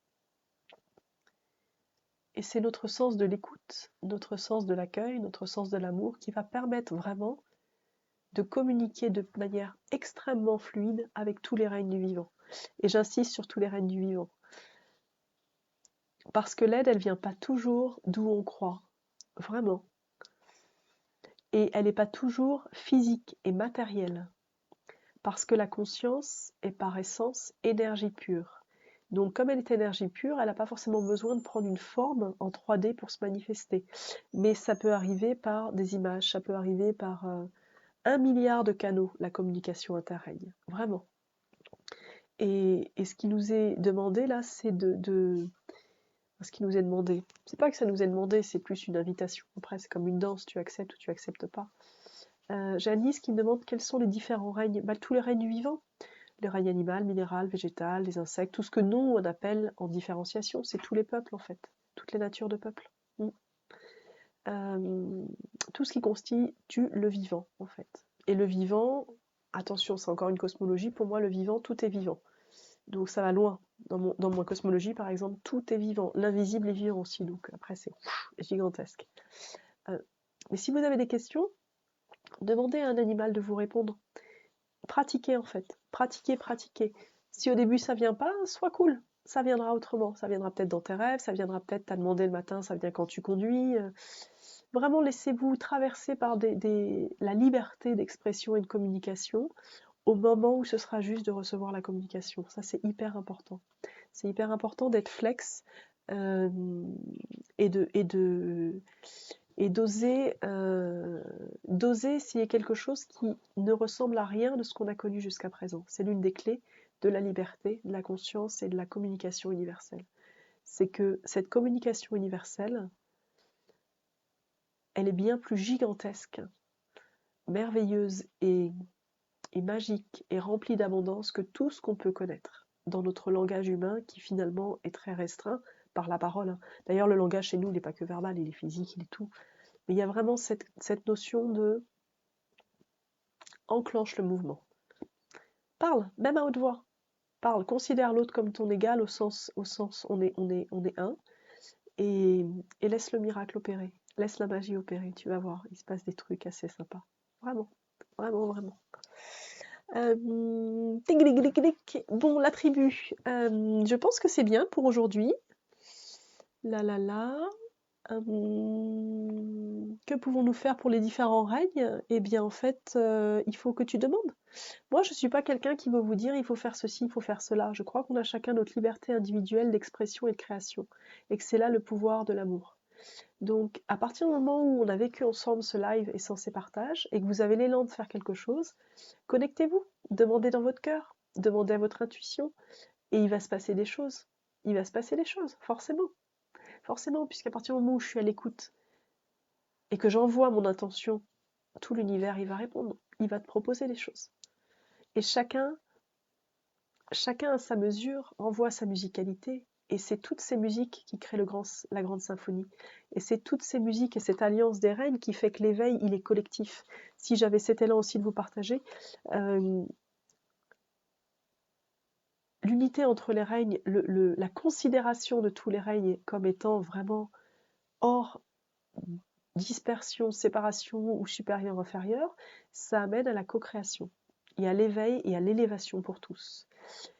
Et c'est notre sens de l'écoute, notre sens de l'accueil, notre sens de l'amour qui va permettre vraiment de communiquer de manière extrêmement fluide avec tous les règnes du vivant. Et j'insiste sur tous les règnes du vivant. Parce que l'aide, elle vient pas toujours d'où on croit. Vraiment. Et elle n'est pas toujours physique et matérielle. Parce que la conscience est par essence énergie pure. Donc comme elle est énergie pure, elle n'a pas forcément besoin de prendre une forme en 3D pour se manifester. Mais ça peut arriver par des images, ça peut arriver par 1 milliard de canaux, la communication interrègne. Vraiment. Et ce qui nous est demandé là, c'est ce qui nous est demandé. C'est pas que ça nous est demandé, c'est plus une invitation. Après, c'est comme une danse, tu acceptes ou tu acceptes pas. Janice qui me demande quels sont les différents règnes. Bah, tous les règnes du vivant. Le règne animal, minéral, végétal, les insectes, tout ce que nous on appelle en différenciation, c'est tous les peuples en fait, toutes les natures de peuples. Tout ce qui constitue le vivant en fait. Et le vivant, attention, c'est encore une cosmologie, pour moi le vivant, tout est vivant. Donc ça va loin. Dans ma cosmologie, par exemple, tout est vivant. L'invisible est vivant aussi, donc après c'est gigantesque. Mais si vous avez des questions, demandez à un animal de vous répondre. Pratiquez en fait. Pratiquez, pratiquez. Si au début ça vient pas, sois cool. Ça viendra autrement. Ça viendra peut-être dans tes rêves, ça viendra peut-être t'as demandé le matin, ça vient quand tu conduis. Vraiment, laissez-vous traverser par la liberté d'expression et de communication au moment où ce sera juste de recevoir la communication. Ça, c'est hyper important. C'est hyper important d'être flex. euh, et de et de et d'oser essayer quelque chose qui ne ressemble à rien de ce qu'on a connu jusqu'à présent. C'est l'une des clés de la liberté, de la conscience et de la communication universelle. C'est que cette communication universelle, elle est bien plus gigantesque, merveilleuse et magique et remplie d'abondance que tout ce qu'on peut connaître dans notre langage humain qui finalement est très restreint par la parole, hein. D'ailleurs, le langage chez nous, il n'est pas que verbal, il est physique, il est tout. Mais il y a vraiment cette notion de enclenche le mouvement. Parle, même à haute voix. Parle, considère l'autre comme ton égal au sens on est un, et, et laisse le miracle opérer. Laisse la magie opérer, tu vas voir, il se passe des trucs assez sympas. Vraiment, vraiment, vraiment. Bon, la tribu. Je pense que c'est bien pour aujourd'hui. La la la. Que pouvons-nous faire pour les différents règnes? Eh bien, en fait, il faut que tu demandes. Moi, je ne suis pas quelqu'un qui veut vous dire il faut faire ceci, il faut faire cela. Je crois qu'on a chacun notre liberté individuelle d'expression et de création, et que c'est là le pouvoir de l'amour. Donc, à partir du moment où on a vécu ensemble ce live et sans ces partages, et que vous avez l'élan de faire quelque chose, connectez-vous, demandez dans votre cœur, demandez à votre intuition, et il va se passer des choses. Il va se passer des choses, forcément. Forcément, puisqu'à partir du moment où je suis à l'écoute et que j'envoie mon intention, tout l'univers, il va répondre. Il va te proposer des choses. Et chacun à sa mesure envoie sa musicalité. Et c'est toutes ces musiques qui créent la grande symphonie. Et c'est toutes ces musiques et cette alliance des règnes qui fait que l'éveil, il est collectif. Si j'avais cet élan aussi de vous partager, l'unité entre les règnes, la considération de tous les règnes comme étant vraiment hors dispersion, séparation ou supérieur-inférieur, ça amène à la co-création et à l'éveil et à l'élévation pour tous.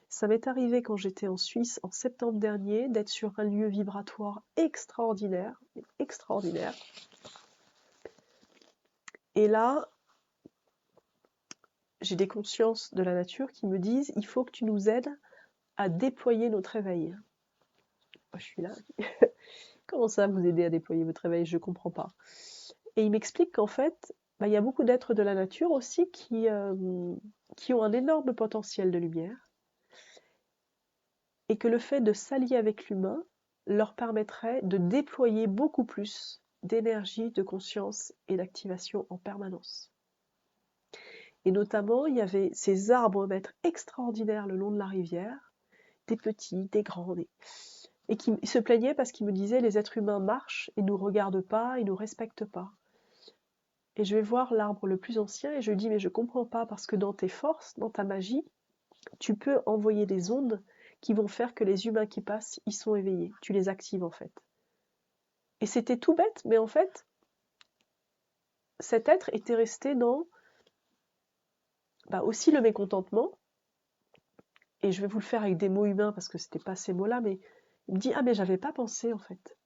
Ça m'est arrivé quand j'étais en Suisse en septembre dernier d'être sur un lieu vibratoire extraordinaire, extraordinaire. Et là, j'ai des consciences de la nature qui me disent il faut que tu nous aides à déployer notre éveil. Moi, je suis là. Comment ça, vous aider à déployer votre éveil? Je comprends pas. Et il m'explique qu'en fait, il y a beaucoup d'êtres de la nature aussi qui ont un énorme potentiel de lumière et que le fait de s'allier avec l'humain leur permettrait de déployer beaucoup plus d'énergie, de conscience et d'activation en permanence. Et notamment, il y avait ces arbres-mètres extraordinaires le long de la rivière, des petits, des grands, et qui se plaignaient parce qu'ils me disaient les êtres humains marchent et nous regardent pas, ils nous respectent pas. Et je vais voir l'arbre le plus ancien et je lui dis mais je comprends pas parce que dans tes forces, dans ta magie, tu peux envoyer des ondes qui vont faire que les humains qui passent, ils sont éveillés. Tu les actives en fait. Et c'était tout bête, mais en fait, cet être était resté dans aussi le mécontentement. Et je vais vous le faire avec des mots humains parce que c'était pas ces mots-là, mais il me dit ah mais j'avais pas pensé en fait.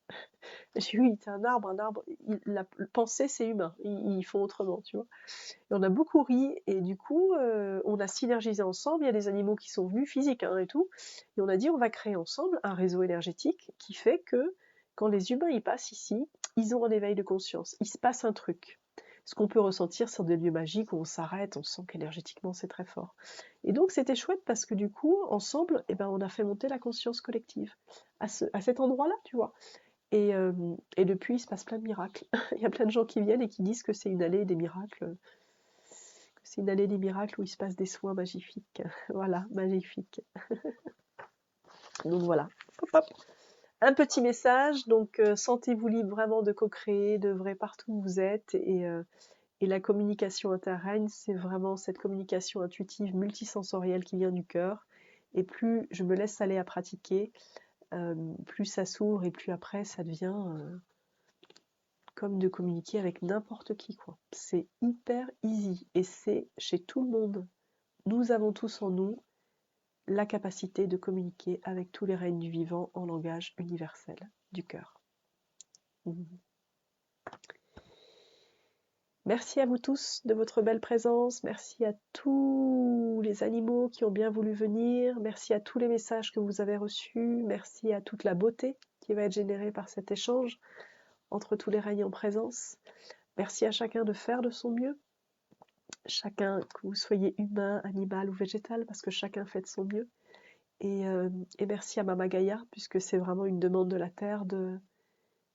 J'ai dit oui, t'es un arbre, la pensée c'est humain, ils font autrement, tu vois. Et on a beaucoup ri et du coup on a synergisé ensemble, il y a des animaux qui sont venus, physiques et tout, et on a dit on va créer ensemble un réseau énergétique qui fait que quand les humains y passent ici, ils ont un éveil de conscience, il se passe un truc. Ce qu'on peut ressentir sur des lieux magiques où on s'arrête, on sent qu'énergétiquement c'est très fort. Et donc c'était chouette parce que du coup, ensemble, on a fait monter la conscience collective à cet endroit-là, tu vois. Et depuis, il se passe plein de miracles. Il y a plein de gens qui viennent et qui disent que c'est une allée des miracles, c'est une allée des miracles où il se passe des soins magnifiques. Voilà, magnifique. Donc voilà. Hop, hop. Un petit message, donc sentez-vous libre vraiment de co-créer, d'œuvrer partout où vous êtes. Et la communication interrègne, c'est vraiment cette communication intuitive, multisensorielle qui vient du cœur. Et plus je me laisse aller à pratiquer, plus ça s'ouvre et plus après ça devient comme de communiquer avec n'importe qui, quoi. C'est hyper easy et c'est chez tout le monde. Nous avons tous en nous la capacité de communiquer avec tous les règnes du vivant en langage universel du cœur. Merci à vous tous de votre belle présence. Merci à tous les animaux qui ont bien voulu venir. Merci à tous les messages que vous avez reçus. Merci à toute la beauté qui va être généré par cet échange entre tous les règnes en présence. Merci à chacun de faire de son mieux. Chacun, que vous soyez humain, animal ou végétal, parce que chacun fait de son mieux. Et merci à Mama Gaïa, puisque c'est vraiment une demande de la Terre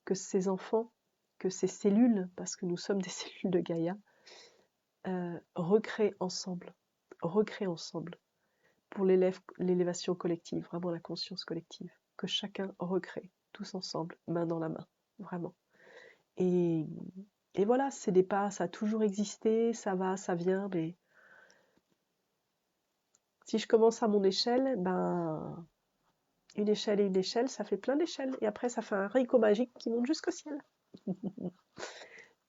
que ces enfants, que ces cellules, parce que nous sommes des cellules de Gaïa, recréent ensemble pour l'élévation collective, vraiment la conscience collective, que chacun recrée, tous ensemble, main dans la main, vraiment. Et voilà, c'est des pas, ça a toujours existé, ça va, ça vient, mais si je commence à mon échelle, ben, une échelle et une échelle, ça fait plein d'échelles, et après ça fait un haricot magique qui monte jusqu'au ciel.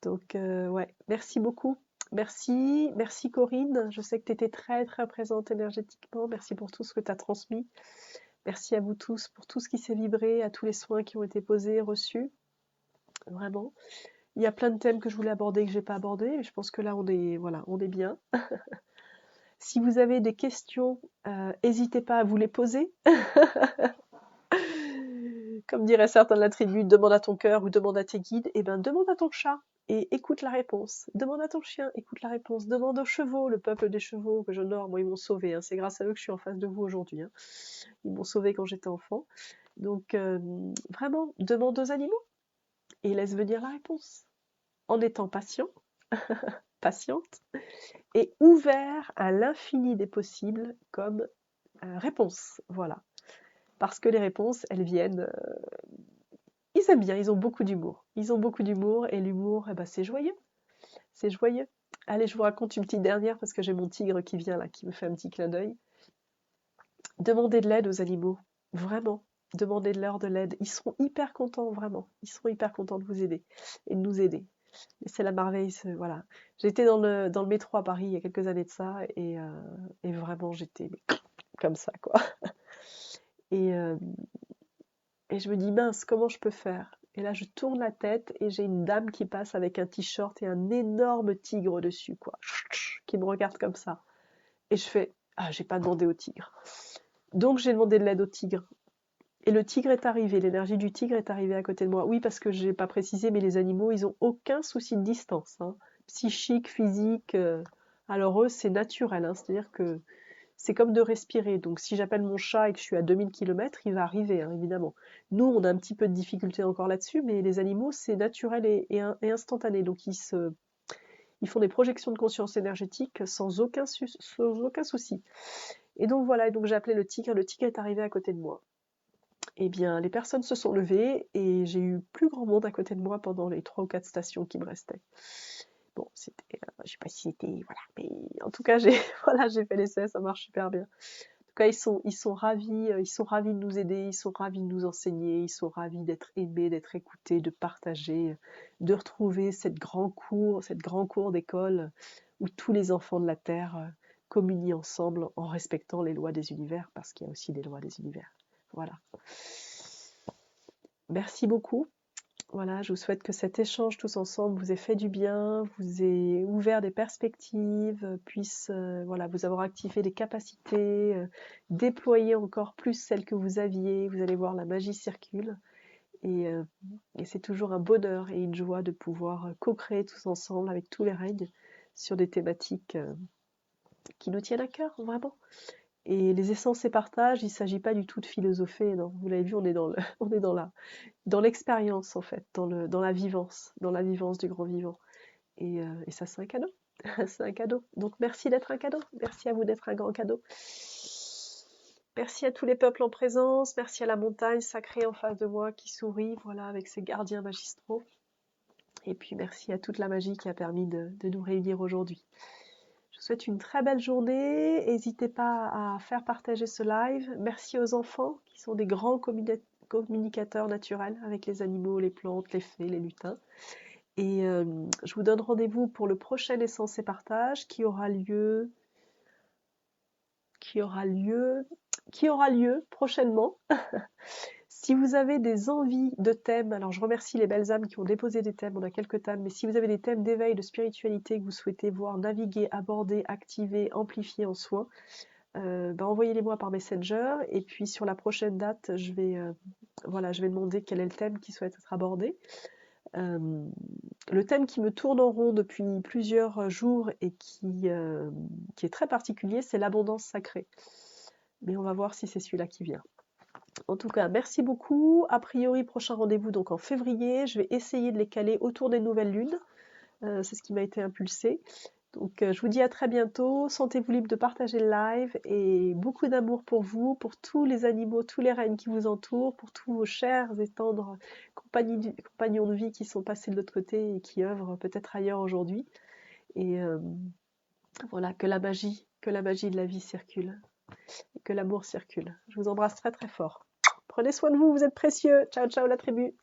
Donc, ouais, merci beaucoup. Merci Corinne, je sais que tu étais très très présente énergétiquement, merci pour tout ce que tu as transmis. Merci à vous tous pour tout ce qui s'est vibré, à tous les soins qui ont été posés, reçus. Vraiment. Il y a plein de thèmes que je voulais aborder et que j'ai pas abordés, mais je pense que là on est bien. Si vous avez des questions, n'hésitez pas à vous les poser. Comme diraient certains de la tribu, demande à ton cœur ou demande à tes guides, et ben demande à ton chat et écoute la réponse. Demande à ton chien, écoute la réponse. Demande aux chevaux, le peuple des chevaux que j'honore, moi ils m'ont sauvé, hein. C'est grâce à eux que je suis en face de vous aujourd'hui, hein. Ils m'ont sauvé quand j'étais enfant. Donc vraiment, demande aux animaux et laisse venir la réponse. En étant patient, patiente, et ouvert à l'infini des possibles comme réponse. Voilà. Parce que les réponses, elles viennent... ils aiment bien, ils ont beaucoup d'humour. Ils ont beaucoup d'humour, et l'humour, eh ben, c'est joyeux. C'est joyeux. Allez, je vous raconte une petite dernière, parce que j'ai mon tigre qui vient là, qui me fait un petit clin d'œil. Demandez de l'aide aux animaux. Vraiment. Demandez-leur de l'aide. Ils seront hyper contents, vraiment. Ils seront hyper contents de vous aider et de nous aider. Et c'est la merveille, voilà. J'étais dans le métro à Paris il y a quelques années de ça, et vraiment j'étais comme ça, quoi. Et je me dis, mince, comment je peux faire? Et là, je tourne la tête et j'ai une dame qui passe avec un t-shirt et un énorme tigre dessus, quoi, qui me regarde comme ça. Et je fais, ah, j'ai pas demandé au tigre. Donc j'ai demandé de l'aide au tigre. Et le tigre est arrivé, l'énergie du tigre est arrivée à côté de moi. Oui, parce que j'ai pas précisé, mais les animaux, ils ont aucun souci de distance, hein. Psychique, physique. Alors eux, c'est naturel, hein. C'est-à-dire que c'est comme de respirer. Donc si j'appelle mon chat et que je suis à 2000 km, il va arriver, hein, évidemment. Nous, on a un petit peu de difficulté encore là-dessus, mais les animaux, c'est naturel et instantané. Donc ils font des projections de conscience énergétique sans aucun souci. Et donc voilà, et donc j'ai appelé le tigre est arrivé à côté de moi. Eh bien, les personnes se sont levées et j'ai eu plus grand monde à côté de moi pendant les 3 ou 4 stations qui me restaient. Bon, c'était, je sais pas si c'était, voilà, mais en tout cas, j'ai, voilà, j'ai fait l'essai, ça marche super bien. En tout cas, ils sont ravis de nous aider, ils sont ravis de nous enseigner, ils sont ravis d'être aimés, d'être écoutés, de partager, de retrouver cette grand cour d'école où tous les enfants de la Terre communient ensemble en respectant les lois des univers, parce qu'il y a aussi des lois des univers. Voilà. Merci beaucoup. Voilà, je vous souhaite que cet échange tous ensemble vous ait fait du bien, vous ait ouvert des perspectives, puisse voilà, vous avoir activé des capacités, déployer encore plus celles que vous aviez. Vous allez voir, la magie circule. Et c'est toujours un bonheur et une joie de pouvoir co-créer tous ensemble avec tous les règnes sur des thématiques qui nous tiennent à cœur, vraiment. Et les essences et partages, il ne s'agit pas du tout de philosopher, non. Vous l'avez vu, on est on est dans l'expérience en fait, dans la vivance du grand vivant. Et ça, c'est un cadeau. C'est un cadeau. Donc merci d'être un cadeau. Merci à vous d'être un grand cadeau. Merci à tous les peuples en présence. Merci à la montagne sacrée en face de moi qui sourit, voilà, avec ses gardiens magistraux. Et puis merci à toute la magie qui a permis de nous réunir aujourd'hui. Je vous souhaite une très belle journée. N'hésitez pas à faire partager ce live. Merci aux enfants qui sont des grands communicateurs naturels avec les animaux, les plantes, les fées, les lutins. Et je vous donne rendez-vous pour le prochain Essence et Partage qui aura lieu prochainement. Si vous avez des envies de thèmes, alors je remercie les belles âmes qui ont déposé des thèmes, on a quelques thèmes, mais si vous avez des thèmes d'éveil, de spiritualité que vous souhaitez voir naviguer, aborder, activer, amplifier en soins, envoyez-les moi par Messenger, et puis sur la prochaine date, je vais voilà, je vais demander quel est le thème qui souhaite être abordé. Le thème qui me tourne en rond depuis plusieurs jours et qui est très particulier, c'est l'abondance sacrée. Mais on va voir si c'est celui-là qui vient. En tout cas, merci beaucoup. A priori, prochain rendez-vous donc en février. Je vais essayer de les caler autour des nouvelles lunes. C'est ce qui m'a été impulsé. Donc, je vous dis à très bientôt. Sentez-vous libre de partager le live et beaucoup d'amour pour vous, pour tous les animaux, tous les règnes qui vous entourent, pour tous vos chers et tendres compagnons de vie qui sont passés de l'autre côté et qui œuvrent peut-être ailleurs aujourd'hui. Et voilà, que la magie de la vie circule, et que l'amour circule. Je vous embrasse très très fort. Prenez soin de vous, vous êtes précieux. Ciao, ciao la tribu.